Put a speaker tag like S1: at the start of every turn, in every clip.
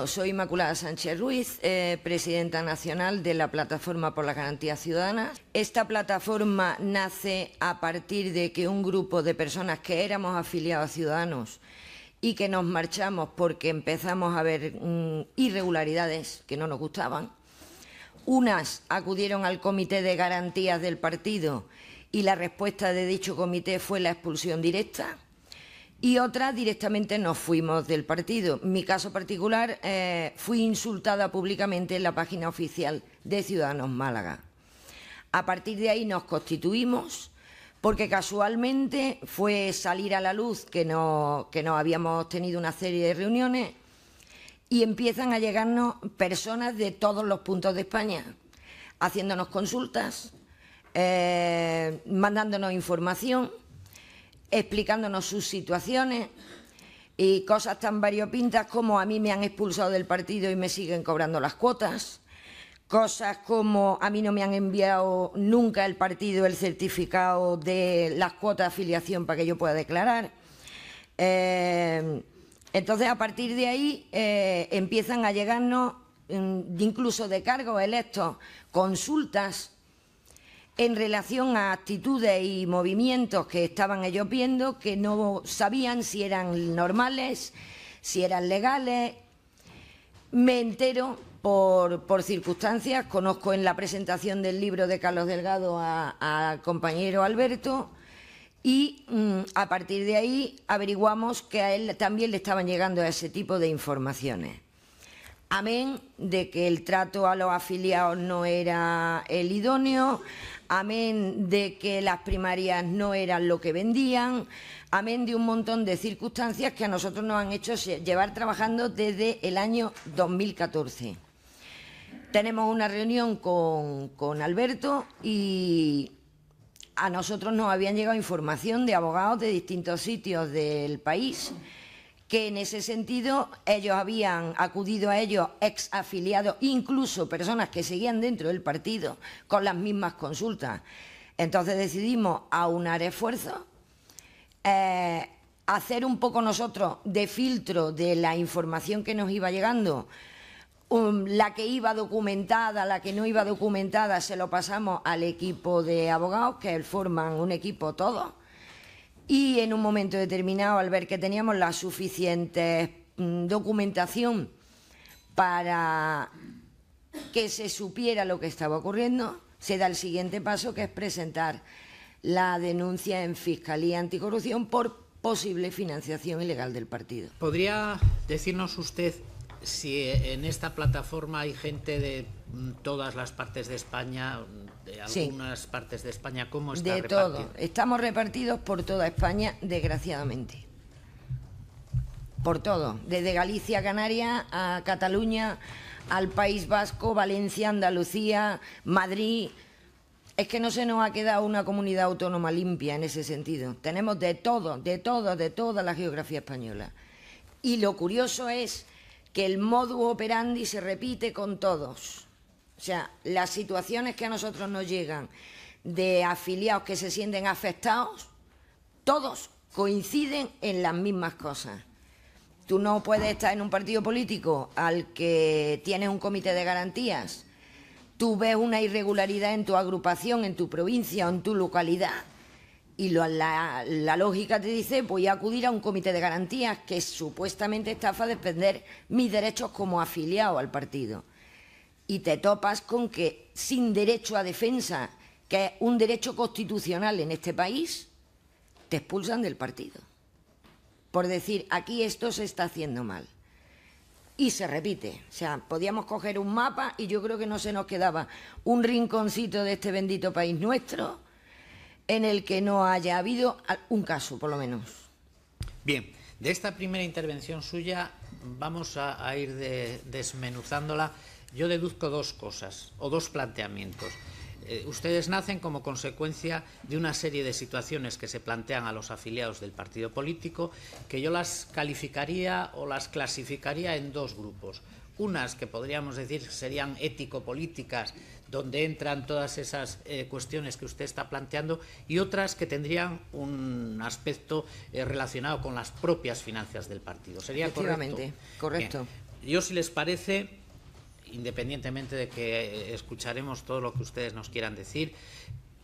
S1: Soy Inmaculada Sánchez Ruiz, presidenta nacional de la Plataforma por las Garantías Ciudadanas. Esta plataforma nace a partir de que un grupo de personas que éramos afiliados a Ciudadanos y que nos marchamos porque empezamos a ver irregularidades que no nos gustaban. Unas acudieron al Comité de Garantías del partido y la respuesta de dicho comité fue la expulsión directa. Y otras directamente nos fuimos del partido. En mi caso particular, fui insultada públicamente en la página oficial de Ciudadanos Málaga. A partir de ahí nos constituimos, porque casualmente fue salir a la luz que no habíamos tenido una serie de reuniones y empiezan a llegarnos personas de todos los puntos de España, haciéndonos consultas, mandándonos información, explicándonos sus situaciones y cosas tan variopintas como a mí me han expulsado del partido y me siguen cobrando las cuotas, cosas como a mí no me han enviado nunca el partido el certificado de las cuotas de afiliación para que yo pueda declarar. Entonces, a partir de ahí empiezan a llegarnos, incluso de cargos electos, consultas en relación a actitudes y movimientos que estaban ellos viendo, que no sabían si eran normales, si eran legales. Me entero por circunstancias, conozco en la presentación del libro de Carlos Delgado al compañero Alberto y a partir de ahí averiguamos que a él también le estaban llegando ese tipo de informaciones. Amén de que el trato a los afiliados no era el idóneo, amén de que las primarias no eran lo que vendían, amén de un montón de circunstancias que a nosotros nos han hecho llevar trabajando desde el año 2014. Tenemos una reunión con Alberto y a nosotros nos habían llegado información de abogados de distintos sitios del país que en ese sentido ellos habían acudido a ellos ex afiliados, incluso personas que seguían dentro del partido con las mismas consultas. Entonces decidimos aunar esfuerzos, hacer un poco nosotros de filtro de la información que nos iba llegando, la que iba documentada, la que no iba documentada, se lo pasamos al equipo de abogados, que forman un equipo todos. Y en un momento determinado, al ver que teníamos la suficiente documentación para que se supiera lo que estaba ocurriendo, se da el siguiente paso, que es presentar la denuncia en Fiscalía Anticorrupción por posible financiación ilegal del partido.
S2: ¿Podría decirnos usted si en esta plataforma hay gente de todas las partes de España, de algunas partes de España? ¿Cómo está repartido?
S1: De todo. Estamos repartidos por toda España, desgraciadamente. Por todo. Desde Galicia, Canarias, a Cataluña, al País Vasco, Valencia, Andalucía, Madrid. Es que no se nos ha quedado una comunidad autónoma limpia en ese sentido. Tenemos de todo, de toda la geografía española. Y lo curioso es que el modus operandi se repite con todos. O sea, las situaciones que a nosotros nos llegan de afiliados que se sienten afectados, todos coinciden en las mismas cosas. Tú no puedes estar en un partido político al que tienes un comité de garantías, tú ves una irregularidad en tu agrupación, en tu provincia o en tu localidad, y la lógica te dice, voy a acudir a un comité de garantías que supuestamente está para defender mis derechos como afiliado al partido. Y te topas con que sin derecho a defensa, que es un derecho constitucional en este país, te expulsan del partido. Por decir, aquí esto se está haciendo mal. Y se repite. O sea, podíamos coger un mapa y yo creo que no se nos quedaba un rinconcito de este bendito país nuestro en el que no haya habido un caso, por lo menos.
S2: Bien, de esta primera intervención suya vamos a ir desmenuzándola. Yo deduzco dos cosas, o dos planteamientos. Ustedes nacen como consecuencia de una serie de situaciones que se plantean a los afiliados del partido político, que yo las calificaría o las clasificaría en dos grupos. Unas que podríamos decir serían ético-políticas, donde entran todas esas cuestiones que usted está planteando, y otras que tendrían un aspecto relacionado con las propias finanzas del partido. ¿Sería correcto?
S1: Correcto.
S2: Bien. yo, si les parece, independientemente de que escucharemos todo lo que ustedes nos quieran decir,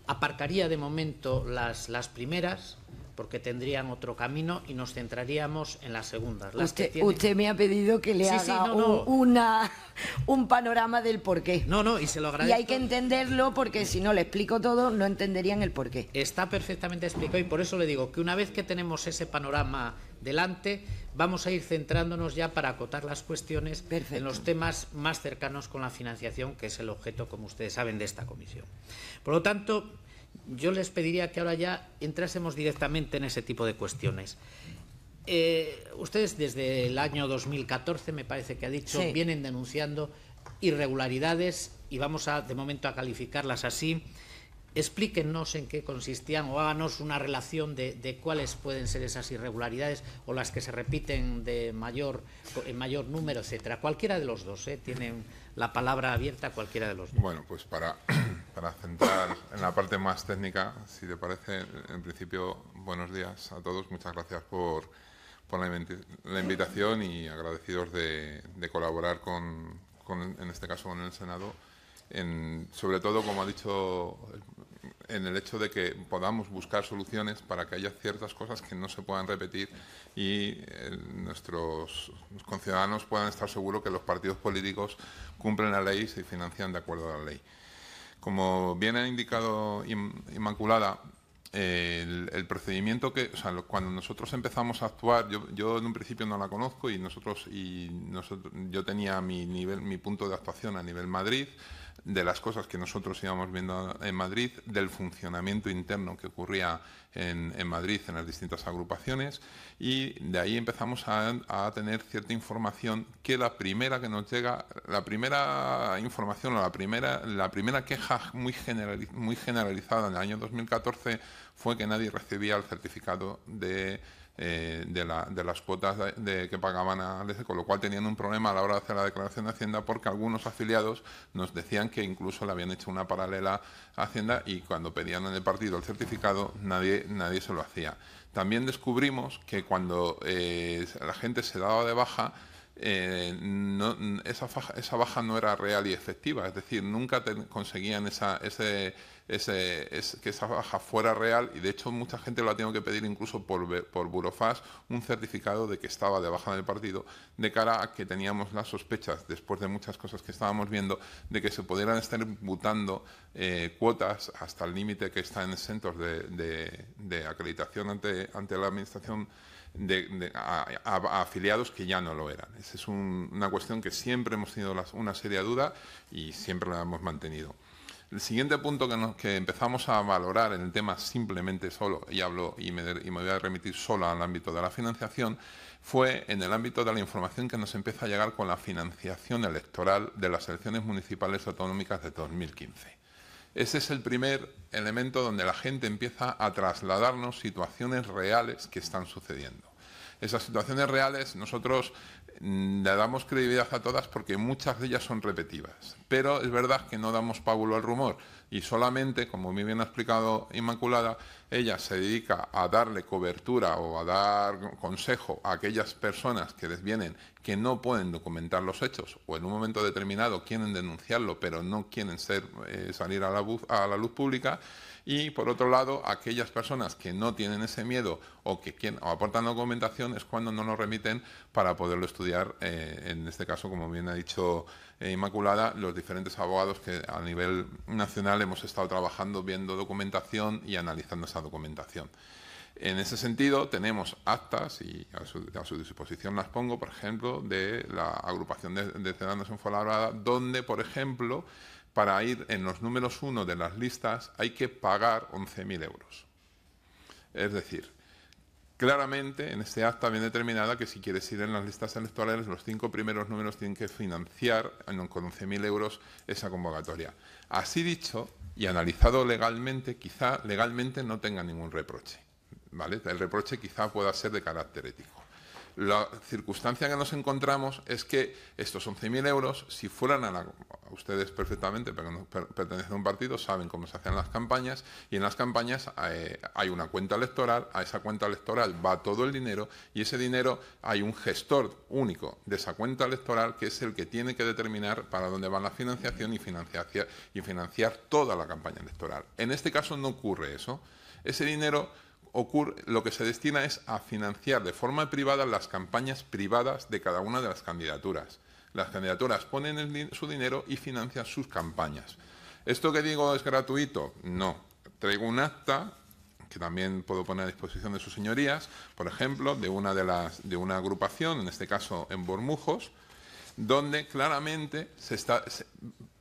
S2: aparcaría de momento las primeras, porque tendrían otro camino, y nos centraríamos en las segundas.
S1: Usted me ha pedido que le haga un panorama del porqué.
S2: No, y se lo agradezco.
S1: Y hay que entenderlo, porque si no le explico todo, no entenderían el porqué.
S2: Está perfectamente explicado, y por eso le digo que una vez que tenemos ese panorama delante, vamos a ir centrándonos ya para acotar las cuestiones. Perfecto. En los temas más cercanos con la financiación, que es el objeto, como ustedes saben, de esta comisión. Por lo tanto, yo les pediría que ahora ya entrásemos directamente en ese tipo de cuestiones. Ustedes desde el año 2014, me parece que ha dicho, sí, vienen denunciando irregularidades, y vamos de momento a calificarlas así. Explíquennos en qué consistían, o háganos una relación de cuáles pueden ser esas irregularidades, o las que se repiten en mayor número, etcétera. Cualquiera de los dos, tienen la palabra abierta, cualquiera de los dos.
S3: Bueno, pues para centrar en la parte más técnica, si te parece, en principio, buenos días a todos. Muchas gracias por la invitación, y agradecidos de colaborar en este caso con el Senado, sobre todo, como ha dicho, en el hecho de que podamos buscar soluciones para que haya ciertas cosas que no se puedan repetir, y nuestros conciudadanos puedan estar seguros que los partidos políticos cumplen la ley y se financian de acuerdo a la ley. Como bien ha indicado Inmaculada, el procedimiento cuando nosotros empezamos a actuar, yo en un principio no la conozco, y yo tenía mi punto de actuación a nivel Madrid, de las cosas que nosotros íbamos viendo en Madrid, del funcionamiento interno que ocurría en Madrid en las distintas agrupaciones, y de ahí empezamos a tener cierta información, que la primera que nos llega, la primera información, o la primera queja muy generalizada en el año 2014 fue que nadie recibía el certificado de las cuotas que pagaban a ALESE, con lo cual tenían un problema a la hora de hacer la declaración de Hacienda, porque algunos afiliados nos decían que incluso le habían hecho una paralela a Hacienda, y cuando pedían en el partido el certificado nadie se lo hacía. También descubrimos que cuando la gente se daba de baja, esa baja no era real y efectiva, es decir, nunca conseguían que esa baja fuera real, y de hecho mucha gente lo ha tenido que pedir incluso por Burofax, un certificado de que estaba de baja del partido, de cara a que teníamos las sospechas, después de muchas cosas que estábamos viendo, de que se pudieran estar imputando cuotas hasta el límite que están exentos de acreditación ante la Administración, a afiliados que ya no lo eran. Esa es una cuestión que siempre hemos tenido una seria duda, y siempre la hemos mantenido. El siguiente punto que empezamos a valorar en el tema, simplemente solo, y me voy a remitir solo al ámbito de la financiación, fue en el ámbito de la información que nos empieza a llegar con la financiación electoral de las elecciones municipales autonómicas de 2015. Ese es el primer elemento donde la gente empieza a trasladarnos situaciones reales que están sucediendo. Esas situaciones reales nosotros le damos credibilidad a todas, porque muchas de ellas son repetitivas, pero es verdad que no damos pábulo al rumor, y solamente, como muy bien ha explicado Inmaculada, ella se dedica a darle cobertura o a dar consejo a aquellas personas que les vienen, que no pueden documentar los hechos, o en un momento determinado quieren denunciarlo pero no quieren salir a la luz pública. Y por otro lado, aquellas personas que no tienen ese miedo o aportan documentación, es cuando no nos remiten para poderlo estudiar, en este caso, como bien ha dicho Inmaculada, los diferentes abogados que a nivel nacional hemos estado trabajando, viendo documentación y analizando esa documentación. En ese sentido, tenemos actas, y a su disposición las pongo, por ejemplo, de la agrupación de ciudadanos en Fuenlabrada, donde, por ejemplo, para ir en los números 1 de las listas hay que pagar 11.000 euros. Es decir, claramente en este acta viene determinada que si quieres ir en las listas electorales, los 5 primeros números tienen que financiar con 11.000 euros esa convocatoria. Así dicho y analizado legalmente, quizá legalmente no tenga ningún reproche, ¿vale? El reproche quizá pueda ser de carácter ético. La circunstancia que nos encontramos es que estos 11.000 euros, si fueran a ustedes perfectamente, pero no pertenecen a un partido, saben cómo se hacen las campañas, y en las campañas hay una cuenta electoral, a esa cuenta electoral va todo el dinero, y ese dinero hay un gestor único de esa cuenta electoral que es el que tiene que determinar para dónde va la financiación y financiar toda la campaña electoral. En este caso no ocurre eso. Ese dinero lo que se destina es a financiar de forma privada las campañas privadas de cada una de las candidaturas. Las candidaturas ponen su dinero y financian sus campañas. ¿Esto que digo es gratuito? No. Traigo un acta que también puedo poner a disposición de sus señorías, por ejemplo, de una agrupación, en este caso en Bormujos, donde claramente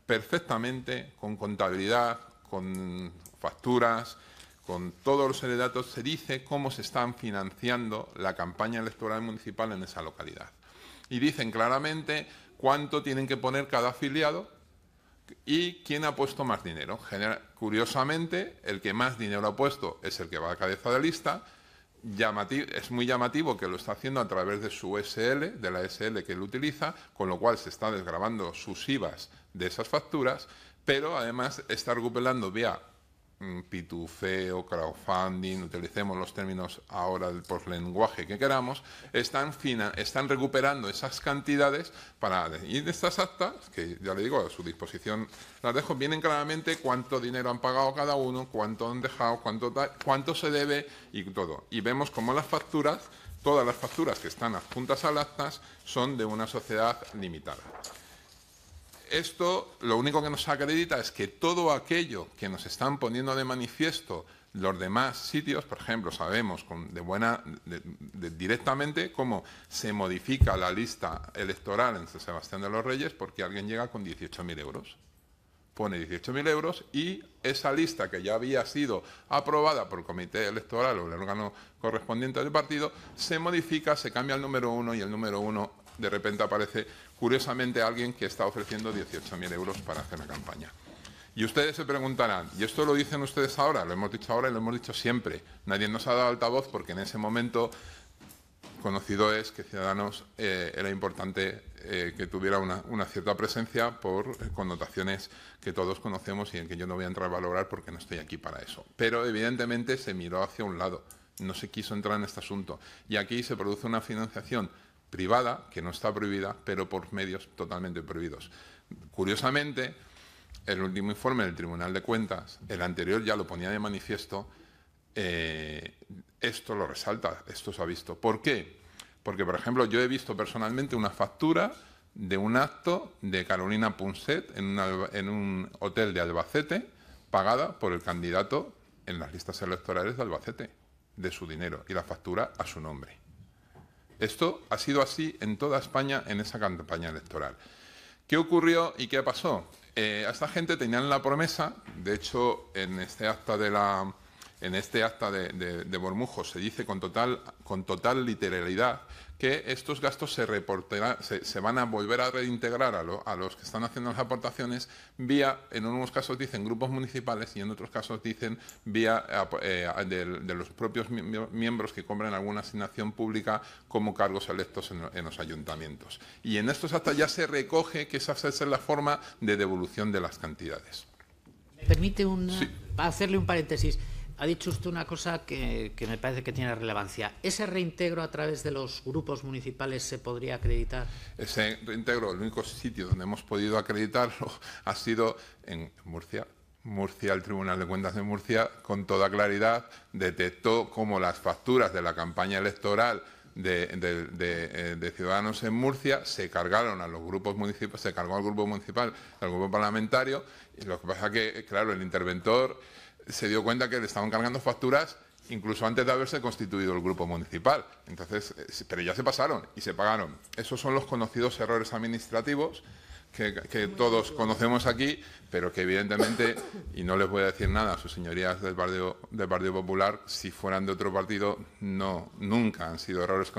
S3: perfectamente, con contabilidad, con facturas, con todos los datos, se dice cómo se están financiando la campaña electoral municipal en esa localidad. Y dicen claramente cuánto tienen que poner cada afiliado y quién ha puesto más dinero. Curiosamente, el que más dinero ha puesto es el que va a cabeza de lista. Es muy llamativo que lo está haciendo a través de su SL, de la SL que él utiliza, con lo cual se está desgravando sus IVAs de esas facturas, pero además está recuperando vía pitufeo, crowdfunding, utilicemos los términos ahora del poslenguaje que queramos, están recuperando esas cantidades y de estas actas, que ya le digo, a su disposición las dejo, vienen claramente cuánto dinero han pagado cada uno, cuánto han dejado, cuánto se debe y todo. Y vemos cómo las facturas, todas las facturas que están adjuntas al actas, son de una sociedad limitada. Esto lo único que nos acredita es que todo aquello que nos están poniendo de manifiesto los demás sitios, por ejemplo, sabemos directamente cómo se modifica la lista electoral en San Sebastián de los Reyes porque alguien llega con 18.000 euros. Pone 18.000 euros y esa lista que ya había sido aprobada por el comité electoral o el órgano correspondiente del partido, se modifica, se cambia el número 1 y el número 1 de repente aparece curiosamente alguien que está ofreciendo 18.000 euros para hacer una campaña. Y ustedes se preguntarán, ¿y esto lo dicen ustedes ahora? Lo hemos dicho ahora y lo hemos dicho siempre. Nadie nos ha dado altavoz porque en ese momento conocido es que Ciudadanos era importante que tuviera una cierta presencia por connotaciones que todos conocemos y en que yo no voy a entrar a valorar porque no estoy aquí para eso. Pero evidentemente se miró hacia un lado, no se quiso entrar en este asunto. Y aquí se produce una financiación privada, que no está prohibida, pero por medios totalmente prohibidos. Curiosamente, el último informe del Tribunal de Cuentas, el anterior ya lo ponía de manifiesto, esto lo resalta, esto se ha visto. ¿Por qué? Porque, por ejemplo, yo he visto personalmente una factura de un acto de Carolina Punset en un hotel de Albacete, pagada por el candidato en las listas electorales de Albacete, de su dinero, y la factura a su nombre. Esto ha sido así en toda España en esa campaña electoral. ¿Qué ocurrió y qué pasó? A esta gente tenían la promesa, de hecho, en este acta de Bormujos se dice con total literalidad que estos gastos se van a volver a reintegrar a los que están haciendo las aportaciones vía, en unos casos dicen grupos municipales y en otros casos dicen vía de los propios miembros que cobran alguna asignación pública como cargos electos en los ayuntamientos. Y en estos actas ya se recoge que esa es la forma de devolución de las cantidades.
S2: ¿Me permite hacerle un paréntesis? Ha dicho usted una cosa que me parece que tiene relevancia. ¿Ese reintegro a través de los grupos municipales se podría acreditar? Ese
S3: reintegro, el único sitio donde hemos podido acreditarlo ha sido en Murcia. El Tribunal de Cuentas de Murcia, con toda claridad, detectó cómo las facturas de la campaña electoral de Ciudadanos en Murcia se cargaron a los grupos municipales, se cargó al grupo municipal, al grupo parlamentario, y lo que pasa es que, claro, el interventor se dio cuenta que le estaban cargando facturas incluso antes de haberse constituido el grupo municipal. Entonces, pero ya se pasaron y se pagaron. Esos son los conocidos errores administrativos que todos conocemos aquí, pero que evidentemente, y no les voy a decir nada a sus señorías del Partido Popular, si fueran de otro partido, nunca han sido errores,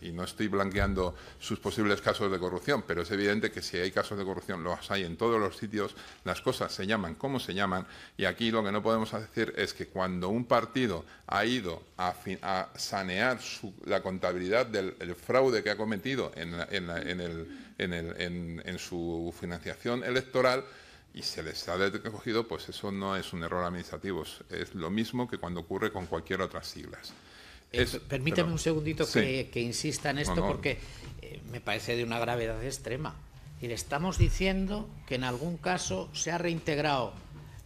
S3: y no estoy blanqueando sus posibles casos de corrupción, pero es evidente que si hay casos de corrupción, los hay en todos los sitios, las cosas se llaman como se llaman, y aquí lo que no podemos decir es que cuando un partido ha ido a sanear la contabilidad del fraude que ha cometido en su financiación electoral, y se les ha recogido, pues eso no es un error administrativo, es lo mismo que cuando ocurre con cualquier otras siglas.
S2: Permíteme un segundito
S3: sí.
S2: que insista en esto, porque me parece de una gravedad extrema. Y le estamos diciendo que en algún caso se ha reintegrado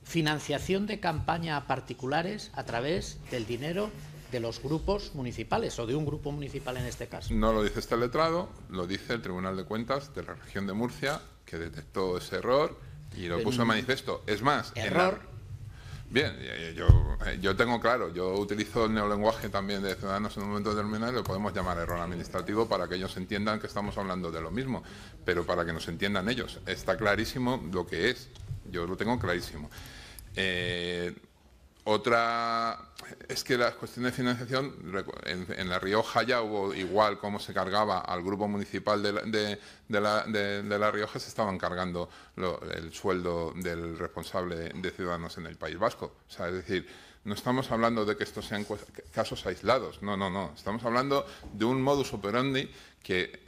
S2: financiación de campaña a particulares a través del dinero de los grupos municipales, o de un grupo municipal en este caso.
S3: No lo dice este letrado, lo dice el Tribunal de Cuentas de la región de Murcia, que detectó ese error y lo puso en manifiesto. Es más,
S2: error.
S3: Bien, yo tengo claro, yo utilizo el neolenguaje también de Ciudadanos en un momento determinado y lo podemos llamar error administrativo para que ellos entiendan que estamos hablando de lo mismo, pero para que nos entiendan ellos. Está clarísimo lo que es, yo lo tengo clarísimo. Otra es que las cuestiones de financiación, en La Rioja ya hubo igual como se cargaba al grupo municipal de La Rioja, se estaban cargando el sueldo del responsable de Ciudadanos en el País Vasco. O sea, es decir, no estamos hablando de que estos sean casos aislados, no. Estamos hablando de un modus operandi que,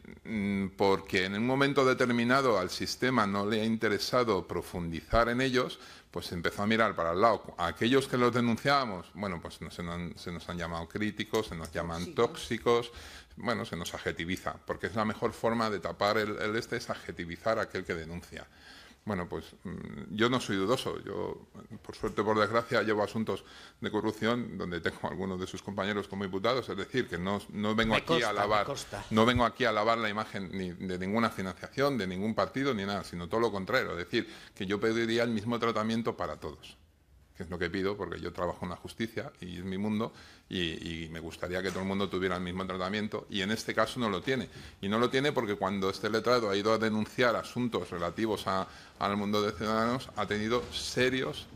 S3: porque en un momento determinado al sistema no le ha interesado profundizar en ellos, pues empezó a mirar para el lado. A aquellos que los denunciábamos, bueno, pues se nos han llamado críticos, se nos llaman tóxicos, bueno, se nos adjetiviza, porque es la mejor forma de tapar es adjetivizar a aquel que denuncia. Bueno, pues yo no soy dudoso. Yo, por suerte, por desgracia, llevo asuntos de corrupción donde tengo a algunos de sus compañeros como diputados. Es decir, que no vengo aquí a alabar la imagen ni de ninguna financiación, de ningún partido, ni nada, sino todo lo contrario. Es decir, que yo pediría el mismo tratamiento para todos, que es lo que pido, porque yo trabajo en la justicia y es mi mundo, y me gustaría que todo el mundo tuviera el mismo tratamiento, y en este caso no lo tiene. Y no lo tiene porque cuando este letrado ha ido a denunciar asuntos relativos al mundo de Ciudadanos, ha tenido serios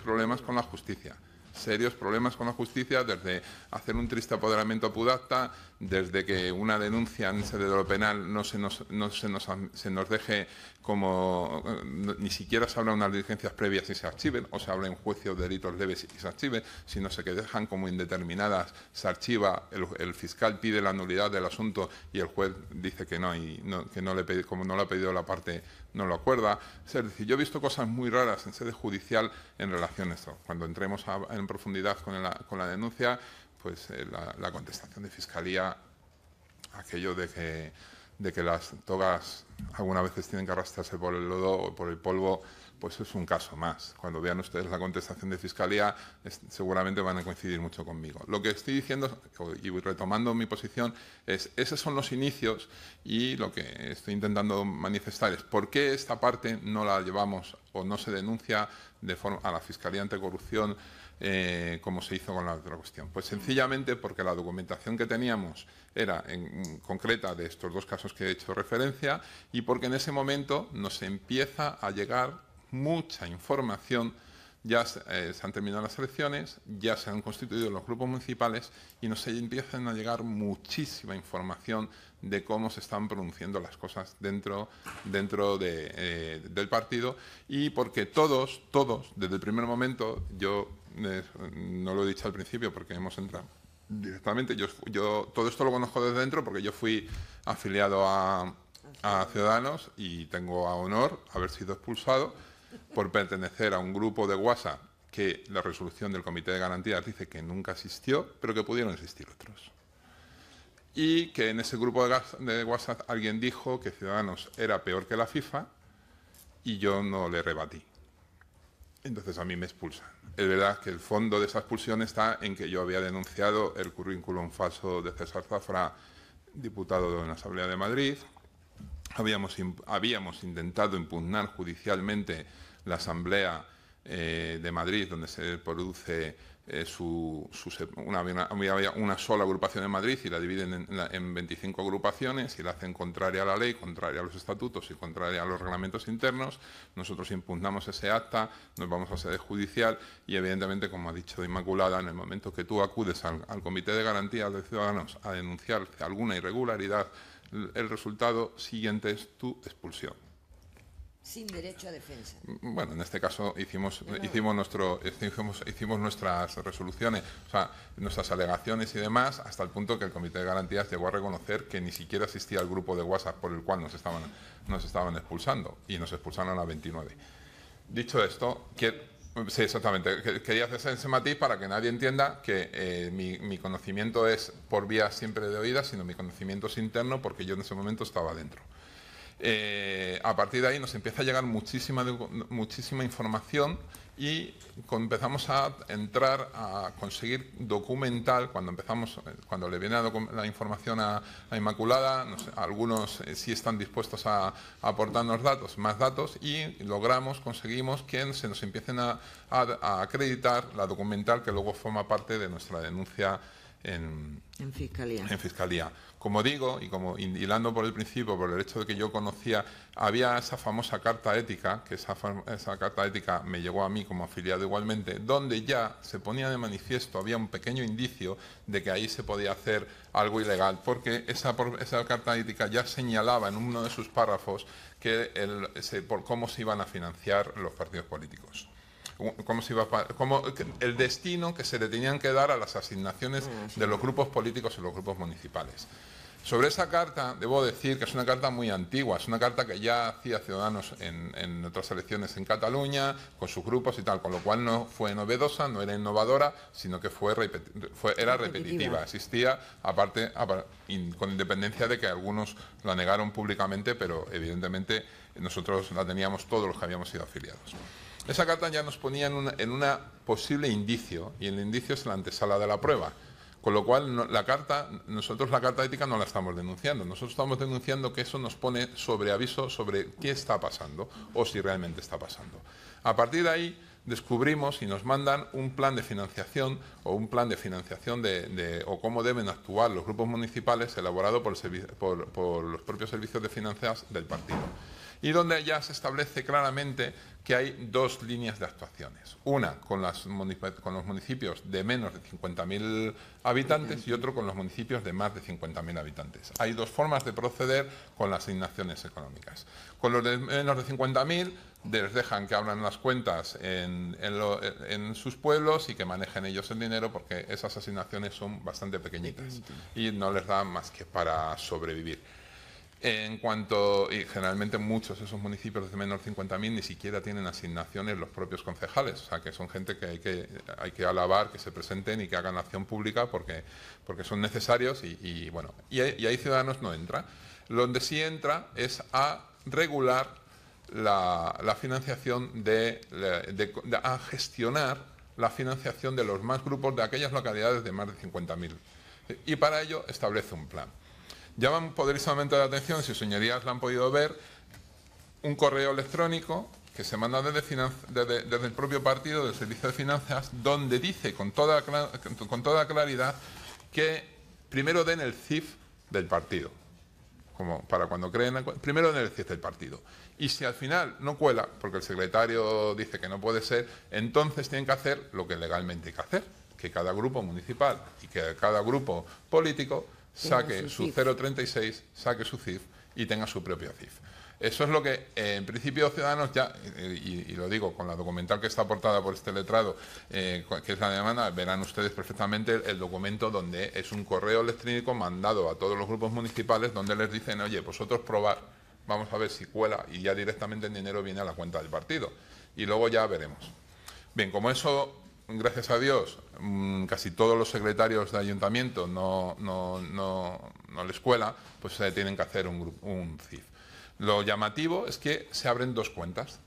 S3: problemas con la justicia. Serios problemas con la justicia, desde hacer un triste apoderamiento a Pudacta, desde que una denuncia en sede de lo penal no se nos deje como, ni siquiera se habla de unas diligencias previas y se archiven, o se habla en juicio de delitos leves y se archiven, sino que dejan como indeterminadas, se archiva, el fiscal pide la nulidad del asunto y el juez dice que no, que no le pide, como no lo ha pedido la parte, no lo acuerda. Es decir, yo he visto cosas muy raras en sede judicial en relación a esto. Cuando entremos en profundidad con la denuncia, pues la contestación de Fiscalía, aquello de que las togas algunas veces tienen que arrastrarse por el lodo o por el polvo, pues es un caso más. Cuando vean ustedes la contestación de Fiscalía, seguramente van a coincidir mucho conmigo. Lo que estoy diciendo, y retomando mi posición, es esos son los inicios, y lo que estoy intentando manifestar es por qué esta parte no la llevamos o no se denuncia a la Fiscalía Anticorrupción, como se hizo con la otra cuestión. Pues sencillamente porque la documentación que teníamos era concreta de estos dos casos que he hecho referencia, y porque en ese momento nos empieza a llegar mucha información. Ya se han terminado las elecciones, ya se han constituido los grupos municipales y nos empiezan a llegar muchísima información de cómo se están produciendo las cosas dentro del partido, y porque todos, desde el primer momento, yo no lo he dicho al principio porque hemos entrado directamente, yo todo esto lo conozco desde dentro porque yo fui afiliado a Ciudadanos y tengo a honor haber sido expulsado por pertenecer a un grupo de WhatsApp que la resolución del Comité de Garantías dice que nunca existió, pero que pudieron existir otros. Y que en ese grupo de WhatsApp alguien dijo que Ciudadanos era peor que la FIFA y yo no le rebatí. Entonces a mí me expulsan. Es verdad que el fondo de esa expulsión está en que yo había denunciado el currículum falso de César Zafra, diputado de la Asamblea de Madrid. Habíamos intentado impugnar judicialmente la Asamblea de Madrid, donde se produce había una sola agrupación en Madrid y la dividen en 25 agrupaciones y la hacen contraria a la ley, contraria a los estatutos y contraria a los reglamentos internos. Nosotros impugnamos ese acta, nos vamos a sede judicial y, evidentemente, como ha dicho Inmaculada, en el momento que tú acudes al Comité de Garantías de Ciudadanos a denunciar alguna irregularidad, el resultado siguiente es tu expulsión.
S1: Sin derecho a defensa.
S3: Bueno, en este caso hicimos nuestras resoluciones, o sea, nuestras alegaciones y demás, hasta el punto que el Comité de Garantías llegó a reconocer que ni siquiera existía el grupo de WhatsApp por el cual nos estaban expulsando, y nos expulsaron a 29. Dicho esto, sí, exactamente, quería hacer ese matiz para que nadie entienda que mi conocimiento es por vía siempre de oídas, sino mi conocimiento es interno, porque yo en ese momento estaba dentro. A partir de ahí nos empieza a llegar muchísima información y empezamos a entrar a conseguir documental. Cuando le viene la información a Inmaculada, algunos sí están dispuestos a aportarnos más datos, y conseguimos que se nos empiecen a acreditar la documental que luego forma parte de nuestra denuncia en Fiscalía. Como digo, y como hilando por el principio, por el hecho de que yo conocía, había esa famosa carta ética, que esa carta ética me llegó a mí como afiliado igualmente, donde ya se ponía de manifiesto, había un pequeño indicio de que ahí se podía hacer algo ilegal, porque esa carta ética ya señalaba en uno de sus párrafos por cómo se iban a financiar los partidos políticos. El destino que se le tenían que dar a las asignaciones de los grupos políticos y los grupos municipales. Sobre esa carta, debo decir que es una carta muy antigua, es una carta que ya hacía Ciudadanos en otras elecciones en Cataluña, con sus grupos y tal, con lo cual no fue novedosa, no era innovadora, sino que era repetitiva. Existía, aparte, con independencia de que algunos la negaron públicamente, pero evidentemente nosotros la teníamos todos los que habíamos sido afiliados. Esa carta ya nos ponía en un posible indicio, y el indicio es la antesala de la prueba. Con lo cual, nosotros la carta ética no la estamos denunciando. Nosotros estamos denunciando que eso nos pone sobre aviso sobre qué está pasando o si realmente está pasando. A partir de ahí, descubrimos y nos mandan un plan de financiación o un plan de financiación o cómo deben actuar los grupos municipales elaborado por los propios servicios de finanzas del partido. Y donde ya se establece claramente que hay dos líneas de actuaciones. Una con los municipios de menos de 50.000 habitantes y otro con los municipios de más de 50.000 habitantes. Hay dos formas de proceder con las asignaciones económicas. Con los de menos de 50.000 les dejan que abran las cuentas en sus pueblos y que manejen ellos el dinero, porque esas asignaciones son bastante pequeñitas y no les dan más que para sobrevivir. Y generalmente muchos de esos municipios de menos de 50.000 ni siquiera tienen asignaciones los propios concejales, o sea que son gente que hay que alabar, que se presenten y que hagan acción pública porque son necesarios y ahí Ciudadanos no entra. Donde sí entra es a regular la financiación a gestionar la financiación de los más grupos de aquellas localidades de más de 50.000, y para ello establece un plan. Llaman poderosamente la atención, si sus señorías la han podido ver, un correo electrónico que se manda desde el propio partido, del Servicio de Finanzas, donde dice con toda claridad que primero den el CIF del partido, como para cuando creen, primero den el CIF del partido. Y si al final no cuela, porque el secretario dice que no puede ser, entonces tienen que hacer lo que legalmente hay que hacer, que cada grupo municipal y que cada grupo político saque su 036, saque su CIF y tenga su propio CIF. Eso es lo que, en principio, Ciudadanos ya, y lo digo con la documental que está aportada por este letrado, que es la demanda, verán ustedes perfectamente el documento, donde es un correo electrónico mandado a todos los grupos municipales donde les dicen, oye, vosotros probad, vamos a ver si cuela, y ya directamente el dinero viene a la cuenta del partido. Y luego ya veremos. Bien, como eso, gracias a Dios, casi todos los secretarios de ayuntamiento no les cuela, pues se tienen que hacer un CIF. Lo llamativo es que se abren dos cuentas.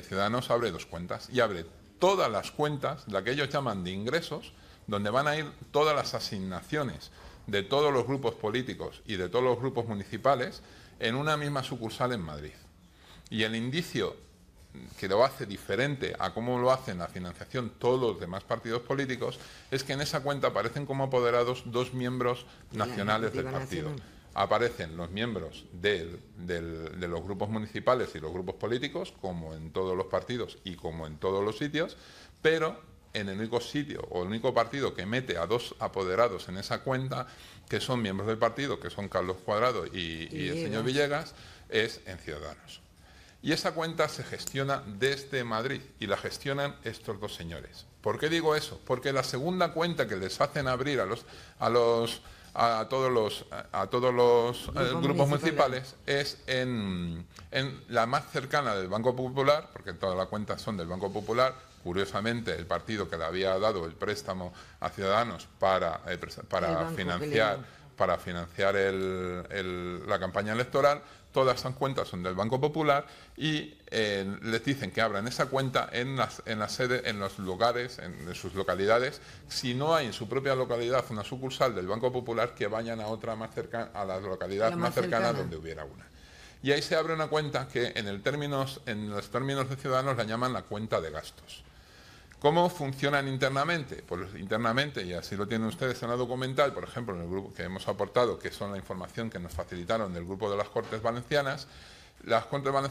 S3: Ciudadanos abre dos cuentas y abre todas las cuentas, la que ellos llaman de ingresos, donde van a ir todas las asignaciones de todos los grupos políticos y de todos los grupos municipales en una misma sucursal en Madrid. Y el indicio que lo hace diferente a cómo lo hacen la financiación todos los demás partidos políticos, es que en esa cuenta aparecen como apoderados 2 miembros nacionales del partido. Aparecen los miembros de los grupos municipales y los grupos políticos, como en todos los partidos y como en todos los sitios, pero en el único sitio o el único partido que mete a 2 apoderados en esa cuenta, que son miembros del partido, que son Carlos Cuadrado y el señor Villegas, es en Ciudadanos. Y esa cuenta se gestiona desde Madrid y la gestionan estos 2 señores. ¿Por qué digo eso? Porque la segunda cuenta que les hacen abrir a todos los grupos municipales es en la más cercana del Banco Popular, porque todas las cuentas son del Banco Popular. Curiosamente, el partido que le había dado el préstamo a Ciudadanos para financiar la campaña electoral, todas esas cuentas son del Banco Popular y les dicen que abran esa cuenta en la sede, en los lugares, en sus localidades. Si no hay en su propia localidad una sucursal del Banco Popular, que vayan a otra más cercana, a la localidad más cercana donde hubiera una. Y ahí se abre una cuenta que en los términos de Ciudadanos la llaman la cuenta de gastos. ¿Cómo funcionan internamente? Pues internamente, y así lo tienen ustedes en la documental, por ejemplo, en el grupo que hemos aportado, que son la información que nos facilitaron del grupo de las Cortes Valencianas,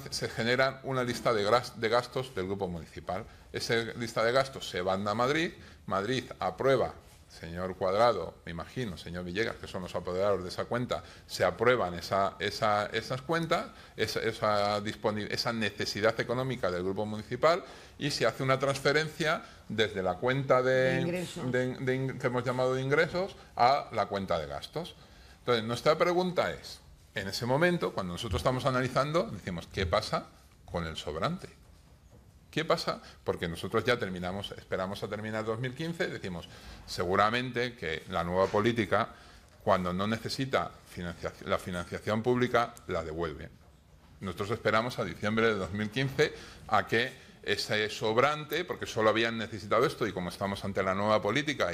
S3: se generan una lista de gastos del grupo municipal. Esa lista de gastos se manda a Madrid, Madrid aprueba, señor Cuadrado, me imagino, señor Villegas, que son los apoderados de esa cuenta, se aprueban esas cuentas, esa necesidad económica del grupo municipal, y se hace una transferencia desde la cuenta que hemos llamado de ingresos a la cuenta de gastos. Entonces, nuestra pregunta es, en ese momento, cuando nosotros estamos analizando, decimos, ¿qué pasa con el sobrante? ¿Qué pasa? Porque nosotros ya esperamos a terminar 2015, decimos, seguramente que la nueva política, cuando no necesita la financiación pública, la devuelve. Nosotros esperamos a diciembre de 2015 a que ese sobrante, porque solo habían necesitado esto, y como estamos ante la nueva política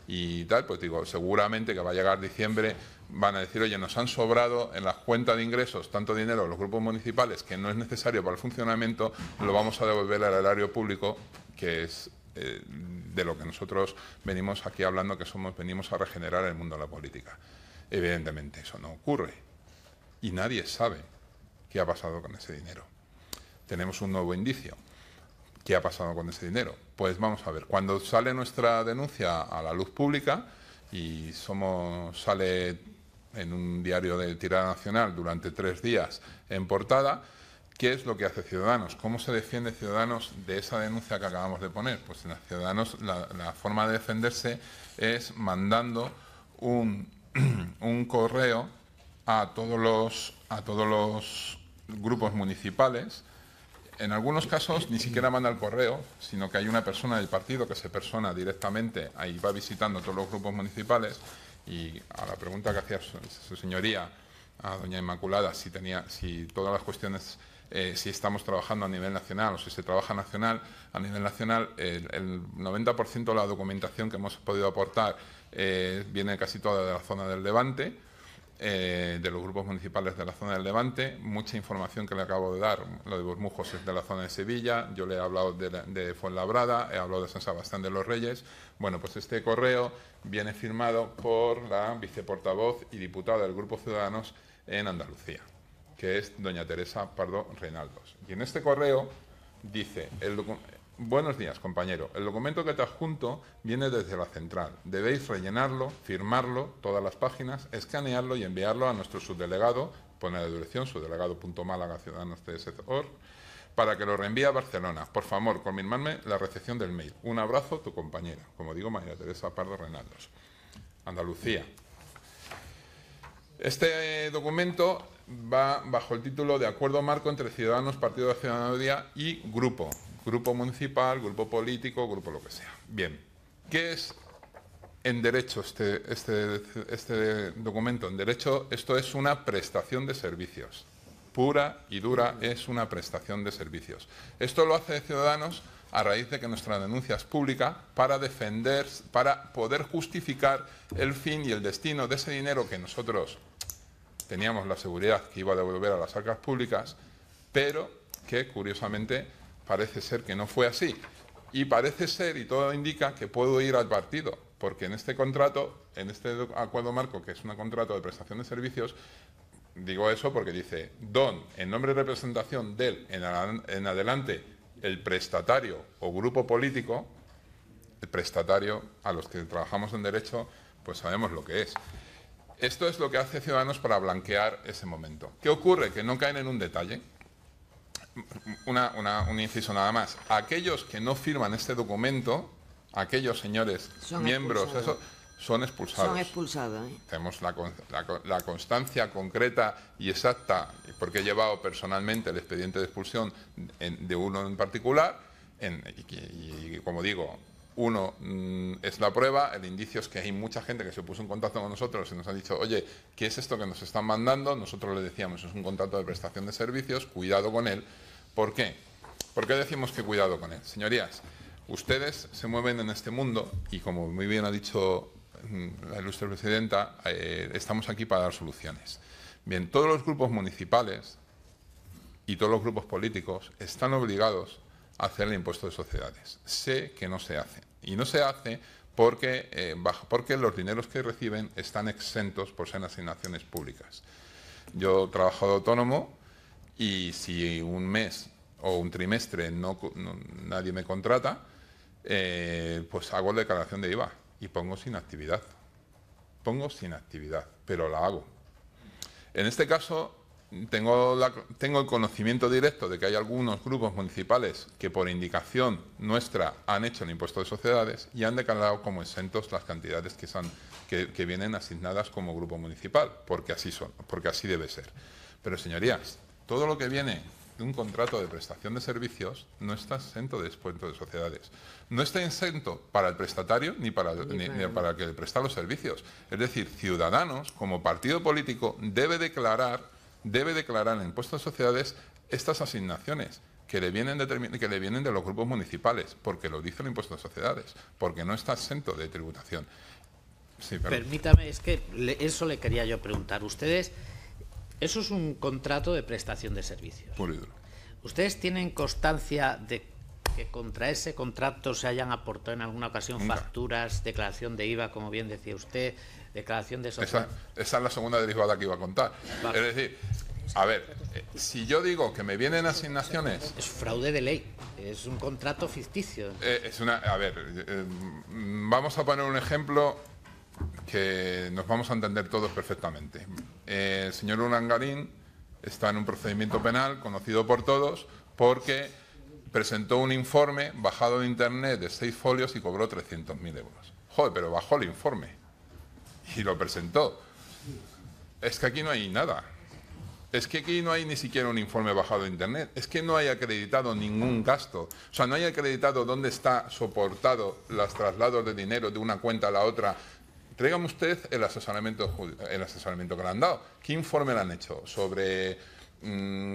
S3: y tal, pues digo, seguramente que va a llegar diciembre, van a decir, oye, nos han sobrado en la cuenta de ingresos tanto dinero a los grupos municipales que no es necesario para el funcionamiento, lo vamos a devolver al erario público, que es de lo que nosotros venimos aquí hablando, que venimos a regenerar el mundo de la política. Evidentemente eso no ocurre y nadie sabe qué ha pasado con ese dinero. Tenemos un nuevo indicio. ¿Qué ha pasado con ese dinero? Pues vamos a ver. Cuando sale nuestra denuncia a la luz pública y sale en un diario de tirada nacional durante 3 días en portada, ¿qué es lo que hace Ciudadanos? ¿Cómo se defiende Ciudadanos de esa denuncia que acabamos de poner? Pues en Ciudadanos la forma de defenderse es mandando un correo a todos los grupos municipales. En algunos casos ni siquiera manda el correo, sino que hay una persona del partido que se persona directamente, ahí va visitando todos los grupos municipales, y a la pregunta que hacía su señoría, a doña Inmaculada, si todas las cuestiones, si estamos trabajando a nivel nacional o si se trabaja a nivel nacional, el 90% de la documentación que hemos podido aportar viene casi toda de la zona del Levante, de los grupos municipales de la zona del Levante. Mucha información que le acabo de dar, lo de Bormujos, es de la zona de Sevilla. Yo le he hablado de Fuenlabrada, he hablado de San Sebastián de los Reyes. Bueno, pues este correo viene firmado por la viceportavoz y diputada del Grupo Ciudadanos en Andalucía, que es doña Teresa Pardo Reinaldos. Y en este correo dice: buenos días, compañero. El documento que te adjunto viene desde la central. Debéis rellenarlo, firmarlo, todas las páginas, escanearlo y enviarlo a nuestro subdelegado, pone la dirección, subdelegado.málaga.ciudadanos.org, para que lo reenvíe a Barcelona. Por favor, confirmadme la recepción del mail. Un abrazo, tu compañera. Como digo, María Teresa Pardo Reinaldos. Andalucía. Este documento va bajo el título de Acuerdo Marco entre Ciudadanos, Partido de Ciudadanía y Grupo municipal, grupo político, grupo lo que sea. Bien, ¿qué es en derecho este documento? En derecho esto es una prestación de servicios. Pura y dura es una prestación de servicios. Esto lo hace Ciudadanos a raíz de que nuestra denuncia es pública para poder justificar el fin y el destino de ese dinero que nosotros teníamos la seguridad que iba a devolver a las arcas públicas, pero que curiosamente parece ser que no fue así. Y parece ser, y todo indica, que puedo ir al partido, porque en este contrato, en este acuerdo marco, que es un contrato de prestación de servicios, digo eso porque dice, don, en nombre de representación del, en adelante, el prestatario o grupo político, el prestatario, a los que trabajamos en derecho, pues sabemos lo que es. Esto es lo que hace Ciudadanos para blanquear ese momento. ¿Qué ocurre? Que no caen en un detalle. Un inciso nada más. Aquellos que no firman este documento, aquellos señores
S1: son
S3: miembros,
S1: expulsados.
S3: eso, son expulsados.
S1: Son expulsados, ¿eh?
S3: Tenemos la constancia concreta y exacta, porque he llevado personalmente el expediente de expulsión de uno en particular, y como digo, uno es la prueba, el indicio es que hay mucha gente que se puso en contacto con nosotros y nos ha dicho, oye, ¿qué es esto que nos están mandando? Nosotros le decíamos, es un contrato de prestación de servicios, cuidado con él. ¿Por qué? ¿Por qué decimos que cuidado con él? Señorías, ustedes se mueven en este mundo y, como muy bien ha dicho la ilustre presidenta, estamos aquí para dar soluciones. Bien, todos los grupos municipales y todos los grupos políticos están obligados a hacer el impuesto de sociedades. Sé que no se hace. Y no se hace porque los dineros que reciben están exentos por ser asignaciones públicas. Yo he trabajado autónomo y si un mes o un trimestre nadie me contrata, pues hago declaración de IVA y pongo sin actividad. Pongo sin actividad, pero la hago. En este caso, tengo el conocimiento directo de que hay algunos grupos municipales que por indicación nuestra han hecho el impuesto de sociedades y han declarado como exentos las cantidades que vienen asignadas como grupo municipal, porque así son, porque así debe ser. Pero señorías, todo lo que viene de un contrato de prestación de servicios no está exento de impuesto de sociedades. No está exento para el prestatario ni para el que le presta los servicios. Es decir, Ciudadanos, como partido político, debe declarar en el impuesto de sociedades estas asignaciones que le vienen de los grupos municipales, porque lo dice el impuesto de sociedades, porque no está exento de tributación. Sí,
S2: permítame, es que eso le quería yo preguntar. Ustedes, eso es un contrato de prestación de servicios.
S3: Puro y duro.
S2: ¿Ustedes tienen constancia de que contra ese contrato se hayan aportado en alguna ocasión
S3: Nunca.
S2: Facturas, declaración de IVA, como bien decía usted, declaración de sociedad?
S3: Esa es la segunda derivada que iba a contar.
S2: Vale.
S3: Es decir, a ver, si yo digo que me vienen asignaciones...
S2: Es fraude de ley, es un contrato ficticio.
S3: Vamos a poner un ejemplo que nos vamos a entender todos perfectamente. El señor Urangarín está en un procedimiento penal conocido por todos porque presentó un informe bajado de internet de 6 folios y cobró 300.000 euros. Joder, pero bajó el informe y lo presentó. Es que aquí no hay nada. Es que aquí no hay ni siquiera un informe bajado de internet. Es que no hay acreditado ningún gasto. O sea, no hay acreditado dónde está soportado los traslados de dinero de una cuenta a la otra. Tráigame usted el asesoramiento que le han dado. ¿Qué informe le han hecho sobre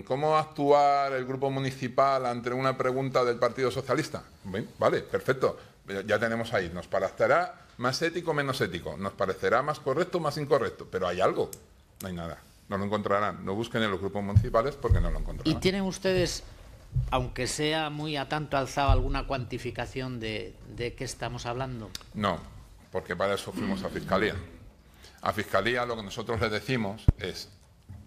S3: cómo actuar el grupo municipal ante una pregunta del Partido Socialista? Bien, vale, perfecto. Ya tenemos ahí. Nos parecerá más ético o menos ético. Nos parecerá más correcto o más incorrecto. Pero hay algo. No hay nada. No lo encontrarán. No busquen en los grupos municipales porque no lo encontrarán.
S2: ¿Y tienen ustedes, aunque sea muy a tanto alzado, alguna cuantificación de qué estamos hablando?
S3: No, porque para eso fuimos a Fiscalía. A Fiscalía lo que nosotros les decimos es,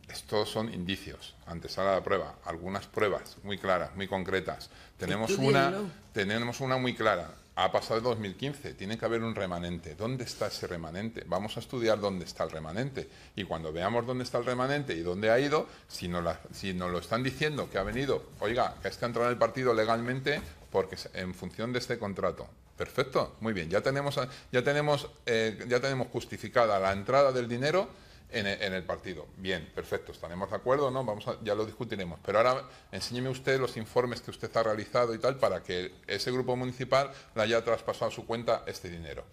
S3: estos son indicios, antesala de la prueba, algunas pruebas muy claras, muy concretas. Tenemos una muy clara. Ha pasado el 2015, tiene que haber un remanente. ¿Dónde está ese remanente? Vamos a estudiar dónde está el remanente. Y cuando veamos dónde está el remanente y dónde ha ido, si nos lo están diciendo que ha venido, oiga, que es que ha entrado en el partido legalmente porque en función de este contrato. Perfecto, muy bien. Ya tenemos justificada la entrada del dinero en el partido. Bien, perfecto, estaremos de acuerdo, ¿no? Ya lo discutiremos. Pero ahora enséñeme usted los informes que usted ha realizado y tal para que ese grupo municipal le haya traspasado a su cuenta este dinero.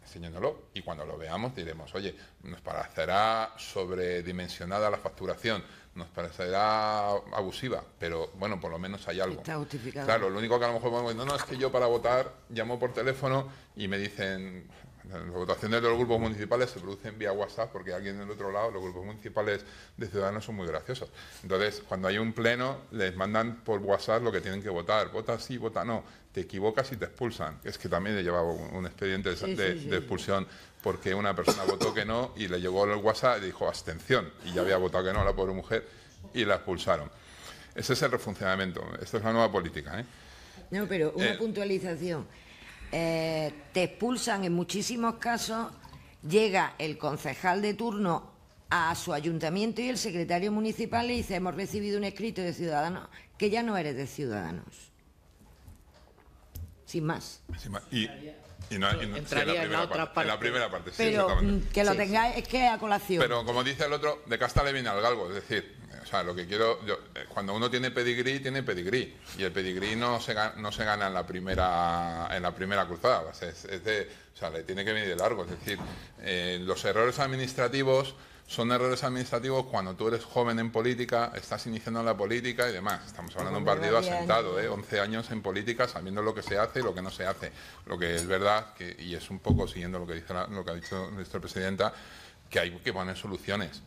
S3: Enséñenoslo y cuando lo veamos diremos, oye, nos parecerá sobredimensionada la facturación, nos parecerá abusiva, pero bueno, por lo menos hay algo.
S1: Está justificado.
S3: Claro, lo único que a lo mejor podemos decir, no, es que yo para votar llamo por teléfono y me dicen, Las votaciones de los grupos municipales se producen vía WhatsApp porque alguien del otro lado, los grupos municipales de Ciudadanos son muy graciosos. Entonces, cuando hay un pleno, les mandan por WhatsApp lo que tienen que votar. Vota sí, vota no. Te equivocas y te expulsan. Es que también le llevaba un expediente de expulsión porque una persona votó que no y le llegó el WhatsApp y dijo abstención. Y ya había votado que no la pobre mujer y la expulsaron. Ese es el refuncionamiento. Esta es la nueva política, ¿eh?
S1: No, pero una puntualización. Te expulsan en muchísimos casos, llega el concejal de turno a su ayuntamiento y el secretario municipal le dice: hemos recibido un escrito de Ciudadanos que ya no eres de Ciudadanos. Sin más.
S2: Entraría en la otra parte.
S3: En la primera parte, sí,
S1: pero que lo tengáis, es que a colación.
S3: Pero como dice el otro, de casta le viene al galgo, es decir, o sea, lo que quiero, cuando uno tiene pedigrí, y el pedigrí no se gana en la primera cruzada, o sea, le tiene que venir de largo, es decir, los errores administrativos son errores administrativos cuando tú eres joven en política, estás iniciando la política y demás. Estamos hablando de un partido asentado, 11 años en política, sabiendo lo que se hace y lo que no se hace. Lo que es verdad, y es un poco siguiendo lo que ha dicho nuestra presidenta, que hay que poner soluciones.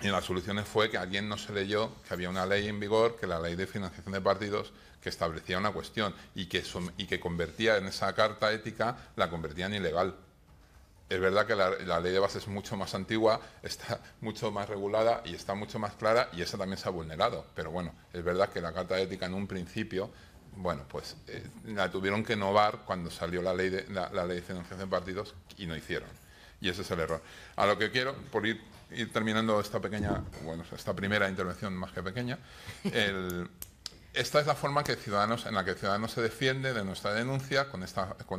S3: Y las soluciones fue que a alguien no se leyó que había una ley en vigor, que la ley de financiación de partidos, que establecía una cuestión y que convertía en esa carta ética, la convertía en ilegal. Es verdad que la ley de base es mucho más antigua, está mucho más regulada y está mucho más clara, y esa también se ha vulnerado. Pero bueno, es verdad que la carta ética en un principio, bueno, pues la tuvieron que innovar cuando salió la ley de financiación de partidos y no hicieron. Y ese es el error. A lo que quiero, por ir terminando esta primera intervención más que pequeña, esta es la forma en la que Ciudadanos se defiende de nuestra denuncia con